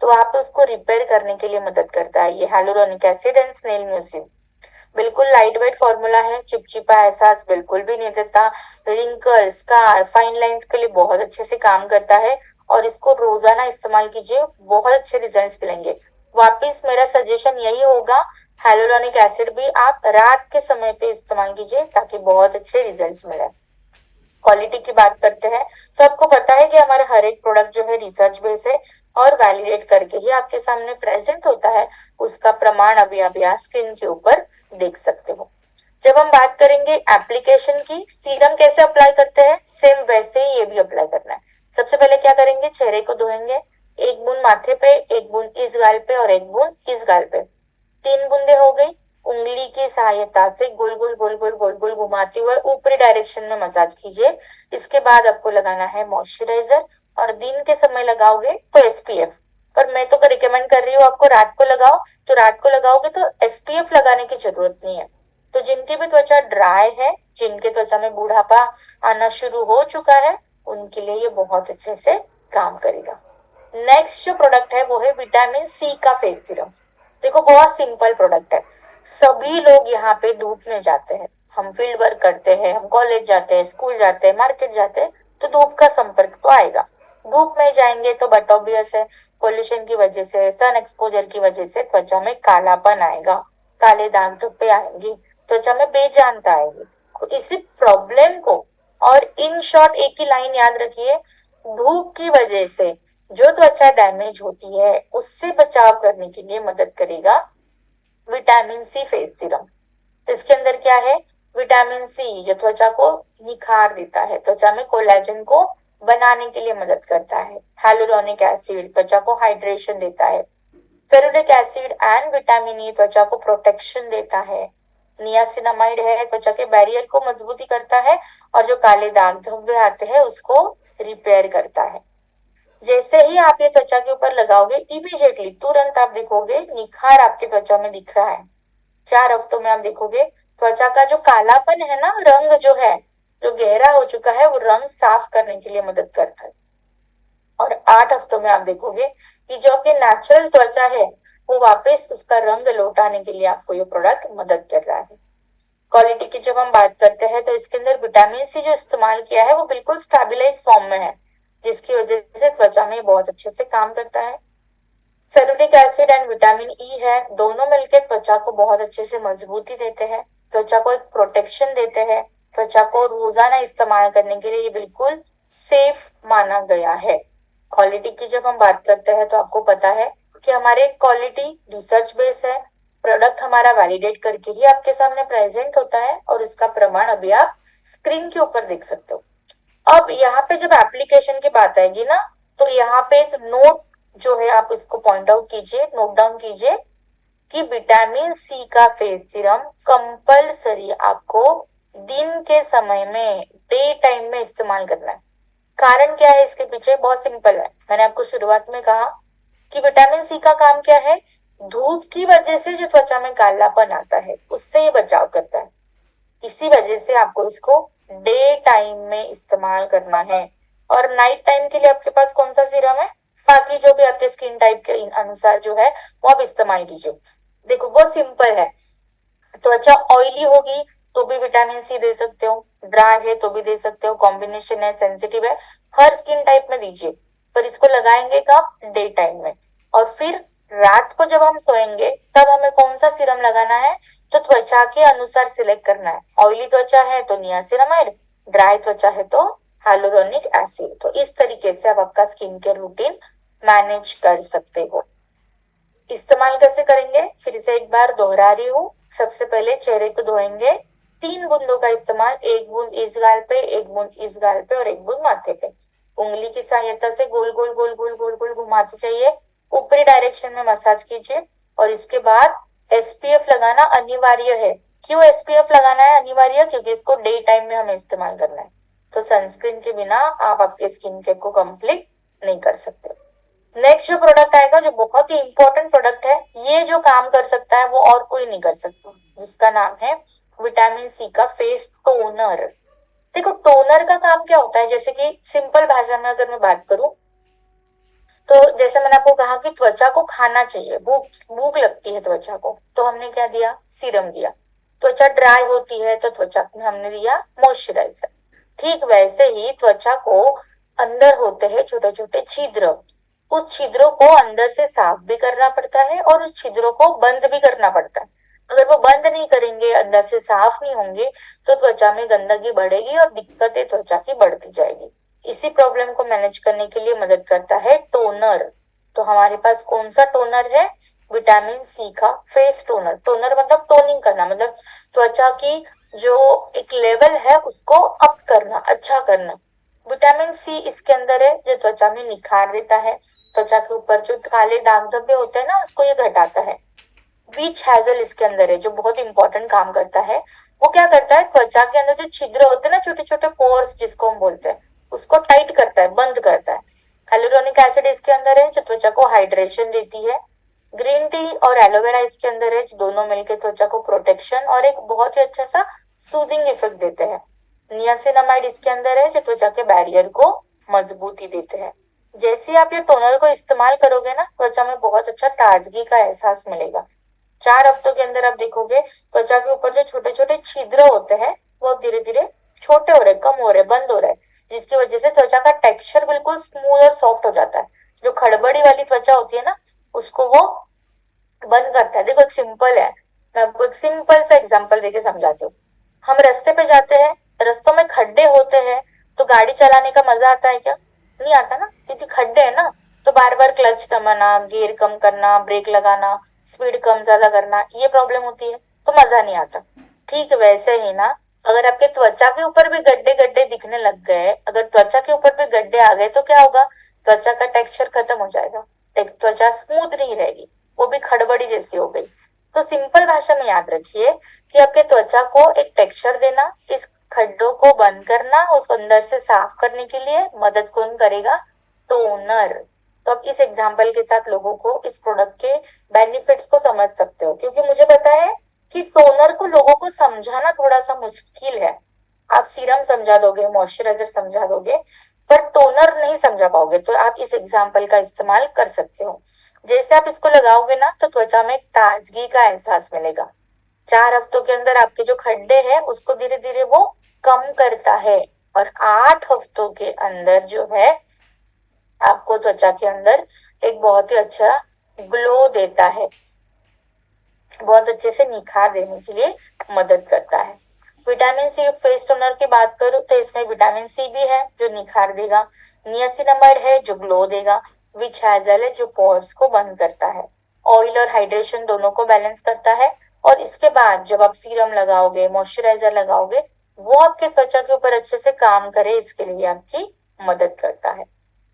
तो आप उसको रिपेयर करने के लिए मदद करता है ये hyaluronic acid and snail mucin. बिल्कुल लाइट वेट फॉर्मूला है, चिपचिपा एहसास बिल्कुल भी नहीं देता, रिंकल, स्कार, फाइन लाइंस के लिए बहुत अच्छे से काम करता है, और इसको रोजाना इस्तेमाल कीजिए, बहुत अच्छे रिजल्ट्स मिलेंगे। वापिस मेरा सजेशन यही होगा, हाइलुरोनिक एसिड भी आप रात के समय पे इस्तेमाल कीजिए ताकि बहुत अच्छे रिजल्ट्स मिले। क्वालिटी की बात करते हैं तो आपको पता है कि हमारा हर एक प्रोडक्ट जो है रिसर्च बेस है और वैलिडेट करके ही आपके सामने प्रेजेंट होता है। उसका प्रमाण अभी आप यहाँ स्क्रीन के ऊपर देख सकते हो। जब हम बात करेंगे एप्लीकेशन की, सीरम कैसे अप्लाई करते हैं, सेम वैसे ही ये भी अप्लाई करना है। सबसे पहले क्या करेंगे, चेहरे को धोएंगे, 1 बूंद माथे पे, 1 बूंद इस गाल पे और 1 बूंद इस गाल पे, 3 बूंदे हो गई। उंगली की सहायता से गोल गोल गोल गोल गोल गोल घुमाते हुए ऊपरी डायरेक्शन में मसाज कीजिए। इसके बाद आपको लगाना है मॉइस्चराइजर, और दिन के समय लगाओगे तो एसपीएफ। पर मैं तो रिकमेंड कर रही हूँ आपको रात को लगाओ, तो रात को लगाओगे तो एसपीएफ लगाने की जरूरत नहीं है। तो जिनकी भी त्वचा ड्राई है, जिनके त्वचा में बूढ़ापा आना शुरू हो चुका है, उनके लिए ये बहुत अच्छे से काम करेगा। नेक्स्ट जो प्रोडक्ट है वो है विटामिन सी का फेस सीरम। देखो बहुत सिंपल प्रोडक्ट है, सभी लोग यहाँ पे धूप में जाते हैं, हम फील्ड वर्क करते हैं, हम कॉलेज जाते हैं, स्कूल जाते हैं, मार्केट जाते हैं, तो धूप का संपर्क तो आएगा। धूप में जाएंगे तो बट ऑब्वियस है, पोल्यूशन की वजह से, सन एक्सपोजर की वजह से त्वचा में कालापन आएगा, काले दाग धब्बे आएंगे, त्वचा में बेजानता आएगी। तो इसी प्रॉब्लम को, और इन शॉर्ट एक ही लाइन याद रखिए, धूप की वजह से जो त्वचा डैमेज होती है उससे बचाव करने के लिए मदद करेगा विटामिन सी फेस सीरम। इसके अंदर क्या है, विटामिन सी जो त्वचा को निखार देता है, त्वचा में कोलेजन को बनाने के लिए मदद करता है। हाइलुरोनिक एसिड त्वचा को हाइड्रेशन देता है। Ferulic acid and vitamin E त्वचा को प्रोटेक्शन देता है। नियासिनामाइड है त्वचा के बैरियर को मजबूती करता है और जो काले दाग धब्बे आते हैं उसको रिपेयर करता है। जैसे ही आप ये त्वचा के ऊपर लगाओगे इमीडिएटली तुरंत आप देखोगे निखार आपकी त्वचा में दिख रहा है। 4 हफ्तों में आप देखोगे त्वचा का जो कालापन है ना, रंग जो है जो गहरा हो चुका है वो रंग साफ करने के लिए मदद करता है। और 8 हफ्तों में आप देखोगे कि जो आपकी नेचुरल त्वचा है वो वापस उसका रंग लौटाने के लिए आपको ये प्रोडक्ट मदद कर रहा है। क्वालिटी की जब हम बात करते हैं तो इसके अंदर विटामिन सी जो इस्तेमाल किया है वो बिल्कुल स्टेबलाइज फॉर्म में है, जिसकी वजह से त्वचा में बहुत अच्छे से काम करता है। Ferulic acid and vitamin E है, दोनों मिलकर त्वचा को बहुत अच्छे से मजबूती देते हैं, त्वचा को एक प्रोटेक्शन देते हैं। त्वचा को रोजाना इस्तेमाल करने के लिए ये बिल्कुल सेफ माना गया है। क्वालिटी की जब हम बात करते हैं तो आपको पता है कि हमारे क्वालिटी रिसर्च बेस है। प्रोडक्ट हमारा वैलिडेट करके ही आपके सामने प्रेजेंट होता है और इसका प्रमाण अभी आप स्क्रीन के ऊपर देख सकते हो। अब यहाँ पे जब एप्लीकेशन की बात आएगी ना, तो यहाँ पे एक नोट जो है आप इसको पॉइंट आउट कीजिए, नोट डाउन कीजिए कि विटामिन सी का फेस सीरम कंपल्सरी आपको दिन के समय में डे टाइम में इस्तेमाल करना है। कारण क्या है इसके पीछे? बहुत सिंपल है। मैंने आपको शुरुआत में कहा कि विटामिन सी का काम क्या है, धूप की वजह से जो त्वचा में कालापन आता है उससे ये बचाव करता है। इसी वजह से आपको इसको डे टाइम में इस्तेमाल करना है। और नाइट टाइम के लिए आपके पास कौन सा सीरम है? बाकी जो भी आपके स्किन टाइप के अनुसार जो है वो आप इस्तेमाल कीजिए। देखो बहुत सिंपल है, त्वचा ऑयली होगी तो भी विटामिन सी दे सकते हो, ड्राई है तो भी दे सकते हो, कॉम्बिनेशन है, सेंसिटिव है, हर स्किन टाइप में दीजिए। पर इसको लगाएंगे कब? डे टाइम में। और फिर रात को जब हम सोएंगे तब हमें कौन सा सीरम लगाना है? तो त्वचा के अनुसार सिलेक्ट करना है। ऑयली त्वचा है तो नियासिनामाइड, ड्राई त्वचा है तो हाइलुरोनिक एसिड। तो इस तरीके से आप आपका स्किन केयर रूटीन मैनेज कर सकते हो। इस्तेमाल कैसे करेंगे फिर से एक बार दोहरा रही हूँ। सबसे पहले चेहरे को धोएंगे, 3 बूंदों का इस्तेमाल, 1 बूंद इस गाल पे, 1 बूंद इस गाल पे और 1 बूंद माथे पे। उंगली की सहायता से गोल गोल गोल गोल गोल गोल घुमाते चाहिए, ऊपरी डायरेक्शन में मसाज कीजिए। और इसके बाद एसपीएफ लगाना अनिवार्य है। क्यों एसपीएफ लगाना है अनिवार्य? क्योंकि इसको डे टाइम में हमें इस्तेमाल करना है। तो सनस्क्रीन के बिना आप आपके स्किन केयर को कंप्लीट नहीं कर सकते। नेक्स्ट जो प्रोडक्ट आएगा जो बहुत ही इंपॉर्टेंट प्रोडक्ट है, ये जो काम कर सकता है वो और कोई नहीं कर सकता, जिसका नाम है विटामिन सी का फेस टोनर। देखो टोनर का काम क्या होता है, जैसे कि सिंपल भाषा में अगर मैं बात करूं तो जैसे मैंने आपको कहा कि त्वचा को खाना चाहिए, भूख भूख लगती है त्वचा को, तो हमने क्या दिया? सीरम दिया। त्वचा ड्राई होती है तो त्वचा में हमने दिया मॉइस्चराइजर। ठीक वैसे ही त्वचा को अंदर होते हैं छोटे छोटे छिद्र, उस छिद्रों को अंदर से साफ भी करना पड़ता है और उस छिद्रों को बंद भी करना पड़ता है। अगर वो बंद नहीं करेंगे, अंदर से साफ नहीं होंगे तो त्वचा में गंदगी बढ़ेगी और दिक्कतें त्वचा की बढ़ती जाएगी। इसी प्रॉब्लम को मैनेज करने के लिए मदद करता है टोनर। तो हमारे पास कौन सा टोनर है? विटामिन सी का फेस टोनर। टोनर मतलब टोनिंग करना, मतलब त्वचा की जो एक लेवल है उसको अप करना, अच्छा करना। विटामिन सी इसके अंदर है जो त्वचा में निखार देता है, त्वचा के ऊपर जो काले दाग धब्बे होते हैं ना उसको ये घटाता है। विच हैजल इसके अंदर है जो बहुत इंपॉर्टेंट काम करता है। वो क्या करता है? त्वचा के अंदर जो छिद्र होते हैं ना, छोटे छोटे पोर्स जिसको हम बोलते हैं, उसको टाइट करता है, बंद करता है। हाइलुरोनिक एसिड इसके अंदर है जो त्वचा को हाइड्रेशन देती है। ग्रीन टी और एलोवेरा इसके अंदर है जो दोनों मिलकर त्वचा को प्रोटेक्शन और एक बहुत ही अच्छा सा सूदिंग इफेक्ट देते हैं। नियासिनामाइड इसके अंदर है जो त्वचा के बैरियर को मजबूती देते हैं। जैसे आप ये टोनर को इस्तेमाल करोगे ना, त्वचा में बहुत अच्छा ताजगी का एहसास मिलेगा। 4 हफ्तों के अंदर आप देखोगे त्वचा के ऊपर जो छोटे छोटे छिद्र होते हैं वो धीरे धीरे छोटे हो रहे, कम हो रहे, बंद हो रहे, जिसकी वजह से त्वचा का टेक्सचर बिल्कुल स्मूथ और सॉफ्ट हो जाता है। जो खड़बड़ी वाली त्वचा होती है ना उसको वो बंद करता है। देखो एक सिंपल है, मैं आपको एक सिंपल सा एग्जांपल देके समझाती हूँ। हम रास्ते पे जाते हैं, रास्तों में खड्डे होते हैं तो गाड़ी चलाने का मजा आता है क्या? नहीं आता ना, क्योंकि खड्डे है ना। तो बार बार क्लच दबाना, गियर कम करना, ब्रेक लगाना, स्पीड कम ज्यादा करना, ये प्रॉब्लम होती है तो मजा नहीं आता। ठीक वैसे ही ना, अगर आपके त्वचा के ऊपर भी गड्ढे गड्ढे दिखने लग गए, अगर त्वचा के ऊपर भी गड्ढे आ गए तो क्या होगा? त्वचा का टेक्सचर खत्म हो जाएगा, त्वचा स्मूथ नहीं रहेगी, वो भी खड़बड़ी जैसी हो गई। तो सिंपल भाषा में याद रखिए कि आपके त्वचा को एक टेक्सचर देना, इस खड्डों को बंद करना, उसको अंदर से साफ करने के लिए मदद कौन करेगा? टोनर। तो अब इस एग्जाम्पल के साथ लोगों को इस प्रोडक्ट के बेनिफिट्स को समझ सकते हो, क्योंकि मुझे पता है कि टोनर को लोगों को समझाना थोड़ा सा मुश्किल है। आप सीरम समझा दोगे, मॉइस्चराइजर समझा दोगे, पर टोनर नहीं समझा पाओगे, तो आप इस एग्जाम्पल का इस्तेमाल कर सकते हो। जैसे आप इसको लगाओगे ना तो त्वचा में ताजगी का एहसास मिलेगा। 4 हफ्तों के अंदर आपके जो खड्डे हैं उसको धीरे धीरे वो कम करता है, और 8 हफ्तों के अंदर जो है आपको त्वचा के अंदर एक बहुत ही अच्छा ग्लो देता है, बहुत अच्छे से निखार देने के लिए मदद करता है। विटामिन सी फेस टोनर की बात करूं तो इसमें विटामिन सी भी है जो निखार देगा, नियासिनामाइड है जो ग्लो देगा, विच हाइजल है जो पोर्स को बंद करता है, ऑयल और हाइड्रेशन दोनों को बैलेंस करता है। और इसके बाद जब आप सीरम लगाओगे, मॉइस्चराइजर लगाओगे, वो आपके त्वचा के ऊपर अच्छे से काम करे इसके लिए आपकी मदद करता है।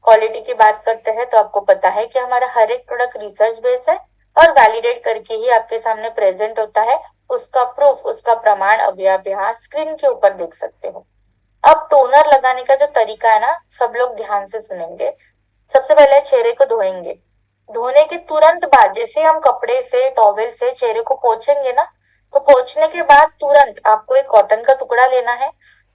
क्वालिटी की बात करते हैं तो आपको पता है कि हमारा हर एक प्रोडक्ट रिसर्च बेस है और वैलिडेट करके ही आपके सामने प्रेजेंट होता है। उसका प्रूफ, उसका प्रमाण अभी आप यहाँ स्क्रीन के ऊपर देख सकते हो। अब टोनर लगाने का जो तरीका है ना, सब लोग ध्यान से सुनेंगे। सबसे पहले चेहरे को धोएंगे। धोने के तुरंत बाद जैसे हम कपड़े से, टॉवेल से चेहरे को पोंछेंगे ना, तो पोंछने के बाद तुरंत आपको एक कॉटन का टुकड़ा लेना है,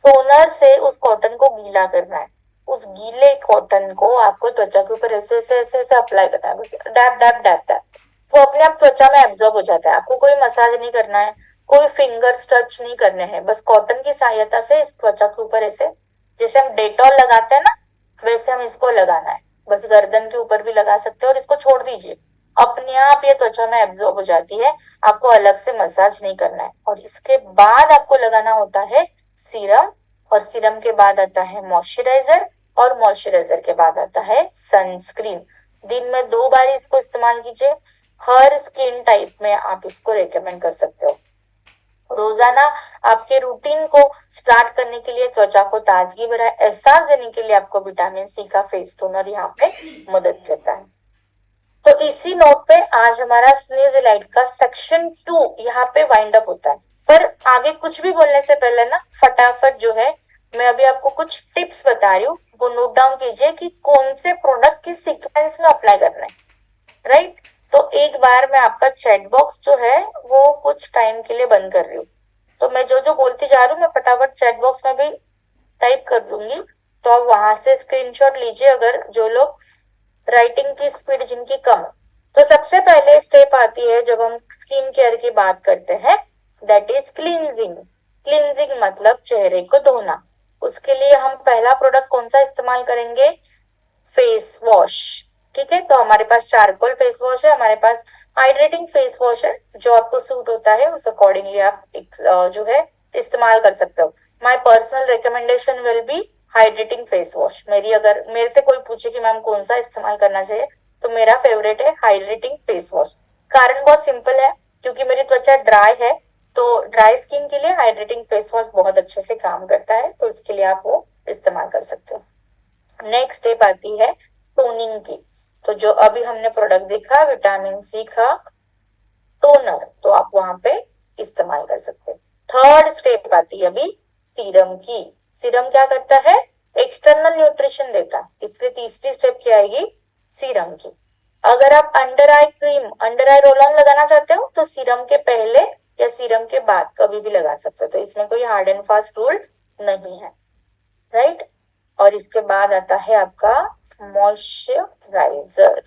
टोनर से उस कॉटन को गीला करना है। उस गीले कॉटन को आपको त्वचा के ऊपर ऐसे ऐसे ऐसे ऐसे अप्लाई करना है, बस डैप डैप डैप डैप। वो अपने आप त्वचा में एब्जॉर्ब हो जाता है। आपको कोई मसाज नहीं करना है, कोई फिंगर्स टच नहीं करने हैं, बस कॉटन की सहायता से इस त्वचा के ऊपर ऐसे, जैसे हम डेटॉल लगाते हैं ना, वैसे हम इसको लगाना है। बस गर्दन के ऊपर भी लगा सकते हो और इसको छोड़ दीजिए, अपने आप ये त्वचा में एब्जॉर्ब हो जाती है। आपको अलग से मसाज नहीं करना है। और इसके बाद आपको लगाना होता है सीरम, और सीरम के बाद आता है मॉइस्चराइजर, और मॉइस्चराइजर के बाद आता है सनस्क्रीन। दिन में 2 बार इसको इस्तेमाल कीजिए। हर स्किन टाइप में आप इसको रेकमेंड कर सकते हो। रोजाना आपके रूटीन को स्टार्ट करने के लिए, त्वचा को ताजगी भरा एहसास देने के लिए आपको विटामिन सी का फेस टोनर यहाँ पे मदद करता है। तो इसी नोट पे आज हमारा स्नेज़िलाइट का सेक्शन 2 यहाँ पे वाइंड अप होता है। पर आगे कुछ भी बोलने से पहले ना फटाफट जो है मैं अभी आपको कुछ टिप्स बता रही हूँ, वो नोट डाउन कीजिए कि कौन से प्रोडक्ट किस सीक्वेंस में अप्लाई करना है, राइट। तो एक बार मैं आपका चैट बॉक्स जो है वो कुछ टाइम के लिए बंद कर रही हूँ। तो मैं जो जो बोलती जा रही हूँ मैं फटाफट चैट बॉक्स में भी टाइप कर दूंगी, तो आप वहां से स्क्रीनशॉट लीजिए अगर जो लोग राइटिंग की स्पीड जिनकी कम है। तो सबसे पहले स्टेप आती है जब हम स्किन केयर की बात करते हैं, दैट इज क्लींजिंग। क्लींजिंग मतलब चेहरे को धोना। उसके लिए हम पहला प्रोडक्ट कौन सा इस्तेमाल करेंगे? Face wash. ठीक है, तो हमारे पास चारकोल फेस वॉश है, हमारे पास हाइड्रेटिंग फेस वॉश है, जो आपको सूट होता है उस अकॉर्डिंगली आप जो है इस्तेमाल कर सकते हो। My personal recommendation will be hydrating face wash. अगर मेरे से कोई पूछे कि मैम कौन सा इस्तेमाल करना चाहिए, तो मेरा फेवरेट है हाइड्रेटिंग फेस वॉश। कारण बहुत सिंपल है, क्योंकि मेरी त्वचा ड्राई है, तो ड्राई स्किन के लिए हाइड्रेटिंग फेस वॉश बहुत अच्छे से काम करता है, तो इसके लिए आप वो इस्तेमाल कर सकते हो। नेक्स्ट स्टेप आती है टोनिंग की। तो जो अभी हमने प्रोडक्ट देखा विटामिन सी का टोनर, तो आप वहां पे इस्तेमाल कर सकते हैं। थर्ड स्टेप आती है अभी सीरम की। सीरम क्या करता है? एक्सटर्नल न्यूट्रिशन देता है, इसलिए तीसरी स्टेप क्या आएगी? सीरम की। अगर आप under eye cream, under I roll on लगाना चाहते हो तो सीरम के पहले या सीरम के बाद कभी भी लगा सकते हो, तो इसमें कोई हार्ड एंड फास्ट रूल नहीं है, राइट। और इसके बाद आता है आपका मॉइस्चराइजर।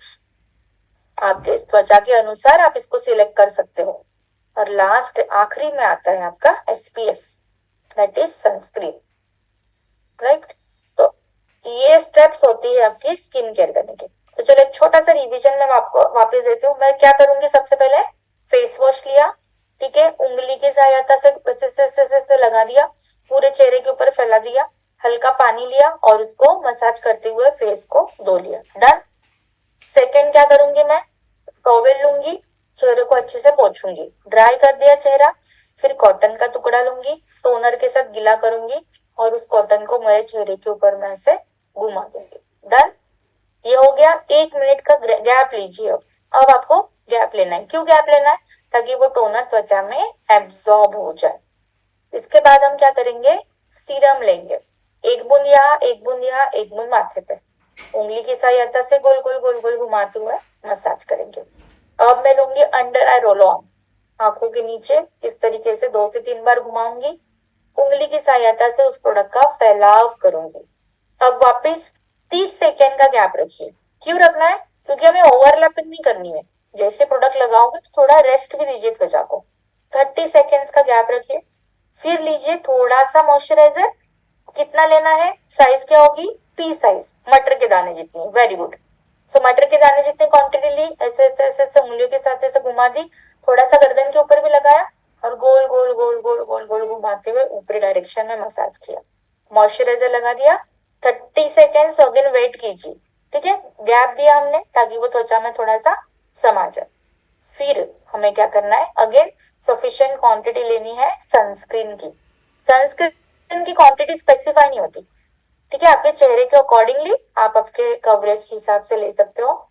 आपके त्वचा के अनुसार आप इसको सिलेक्ट कर सकते हो। और लास्ट आखिरी में आता है आपका SPF, that is sunscreen, right. तो ये स्टेप्स होती है आपकी स्किन केयर करने के। तो चलो एक छोटा सा रिवीजन में आपको वापस देती हूँ। मैं क्या करूंगी, सबसे पहले फेस वॉश लिया, ठीक है, उंगली की सहायता से लगा दिया, पूरे चेहरे के ऊपर फैला दिया, हल्का पानी लिया और उसको मसाज करते हुए फेस को धो लिया, डन। सेकेंड क्या करूंगी, मैं टॉवेल लूंगी, चेहरे को अच्छे से पोंछूंगी, ड्राई कर दिया चेहरा, फिर कॉटन का टुकड़ा लूंगी, टोनर के साथ गीला करूंगी और उस कॉटन को मेरे चेहरे के ऊपर मैं ऐसे घुमा दूंगी, डन। ये हो गया। 1 मिनट का गैप लीजिए। अब आपको गैप लेना है। क्यों गैप लेना है? ताकि वो टोनर त्वचा में एब्जॉर्ब हो जाए। इसके बाद हम क्या करेंगे, सीरम लेंगे, एक बूंद माथे पे उंगली की सहायता से गोल गोल गोल गोल घुमाते हुए मसाज करेंगे। अब मैं लूंगी अंडर आई रोल ऑन, आंखों के नीचे इस तरीके से 2 से 3 बार घुमाऊंगी, उंगली की सहायता से उस प्रोडक्ट का फैलाव करूंगी। अब वापस 30 सेकेंड का गैप रखिए। क्यों रखना है? क्योंकि हमें ओवरलैपिंग नहीं करनी है। जैसे प्रोडक्ट लगाओगे तो थोड़ा रेस्ट भी दीजिए त्वचा को। 30 सेकेंड्स का गैप रखिए। फिर लीजिए थोड़ा सा मॉइस्चराइजर। कितना लेना है? साइज क्या होगी? पी साइज, मटर के दाने जितनी। Very good. सो मटर के दाने जितनी क्वांटिटी ली, ऐसे ऐसे ऐसे ऐसे उंगलियों के साथ ऐसे घुमा दी, थोड़ा सा गर्दन के ऊपर भी लगाया और गोल गोल गोल गोल गोल गोल घुमाते हुए ऊपरी डायरेक्शन में मसाज किया। मॉइस्चराइजर लगा दिया। 30 सेकेंड्स अगेन वेट कीजिए। ठीक है, गैप दिया हमने ताकि वो त्वचा में थोड़ा सा समा जाए। फिर हमें क्या करना है, अगेन सफिशिएंट क्वांटिटी लेनी है सनस्क्रीन की। सनस्क्रीन की क्वांटिटी स्पेसिफाई नहीं होती। ठीक है, आपके चेहरे के अकॉर्डिंगली आप आपके कवरेज के हिसाब से ले सकते हो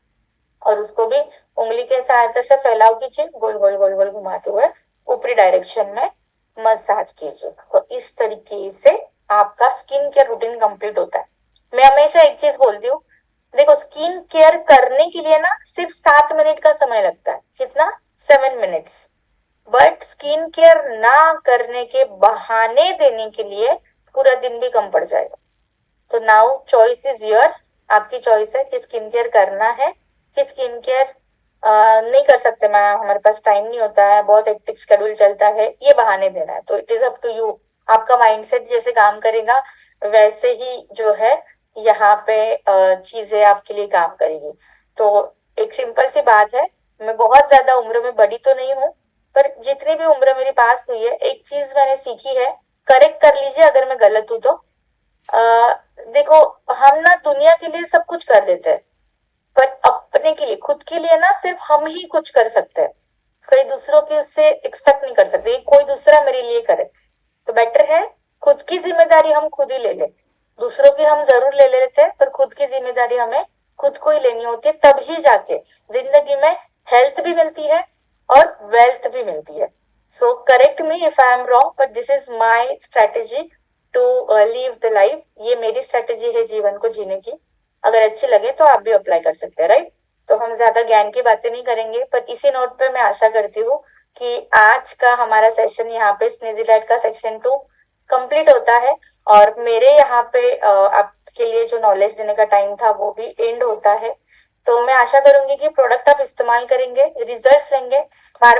और उसको भी उंगली के सहायता से फैलाव कीजिए, गोल गोल गोल गोल घुमाते हुए ऊपरी डायरेक्शन में मसाज कीजिए। तो इस तरीके से आपका स्किन केयर रूटीन कंप्लीट होता है। मैं हमेशा एक चीज बोलती हूँ, देखो स्किन केयर करने के लिए ना सिर्फ 7 मिनट का समय लगता है। कितना? 7 मिनट्स। बट स्किन केयर ना करने के बहाने देने के लिए पूरा दिन भी कम पड़ जाएगा। तो नाउ चॉइस इज योर्स। आपकी चॉइस है कि स्किन केयर करना है कि स्किन केयर नहीं कर सकते मैम, हमारे पास टाइम नहीं होता है, बहुत हेक्टिक शेड्यूल चलता है, ये बहाने देना है। तो it is up to you. आपका माइंडसेट जैसे काम करेगा वैसे ही जो है यहाँ पे चीजें आपके लिए काम करेगी। तो एक सिंपल सी बात है, मैं बहुत ज्यादा उम्र में बड़ी तो नहीं हूँ, पर जितनी भी उम्र मेरी पास हुई है एक चीज मैंने सीखी है। करेक्ट कर लीजिए अगर मैं गलत हूं तो। देखो, हम ना दुनिया के लिए सब कुछ कर देते हैं, पर अपने के लिए, खुद के लिए ना सिर्फ हम ही कुछ कर सकते हैं। कई दूसरों के उससे एक्सपेक्ट नहीं कर सकते कोई दूसरा मेरे लिए करे। तो बेटर है खुद की जिम्मेदारी हम खुद ही ले लें। दूसरों की हम जरूर ले लेते हैं पर खुद की जिम्मेदारी हमें खुद को ही लेनी होती है, तभी जाके जिंदगी में हेल्थ भी मिलती है और वेल्थ भी मिलती है। So correct me if I am wrong, but this is my strategy to live the life. ये मेरी स्ट्रेटेजी है जीवन को जीने की। अगर अच्छी लगे तो आप भी अप्लाई कर सकते हैं, राइट? तो हम ज्यादा ज्ञान की बातें नहीं करेंगे, पर इसी नोट पे मैं आशा करती हूँ कि आज का हमारा सेशन यहाँ पे स्नेजिलाइट का सेक्शन 2 कंप्लीट होता है और मेरे यहाँ पे आपके लिए जो नॉलेज देने का टाइम था वो भी एंड होता है। तो मैं आशा करूंगी कि प्रोडक्ट आप इस्तेमाल करेंगे, रिजल्ट्स लेंगे, बार बार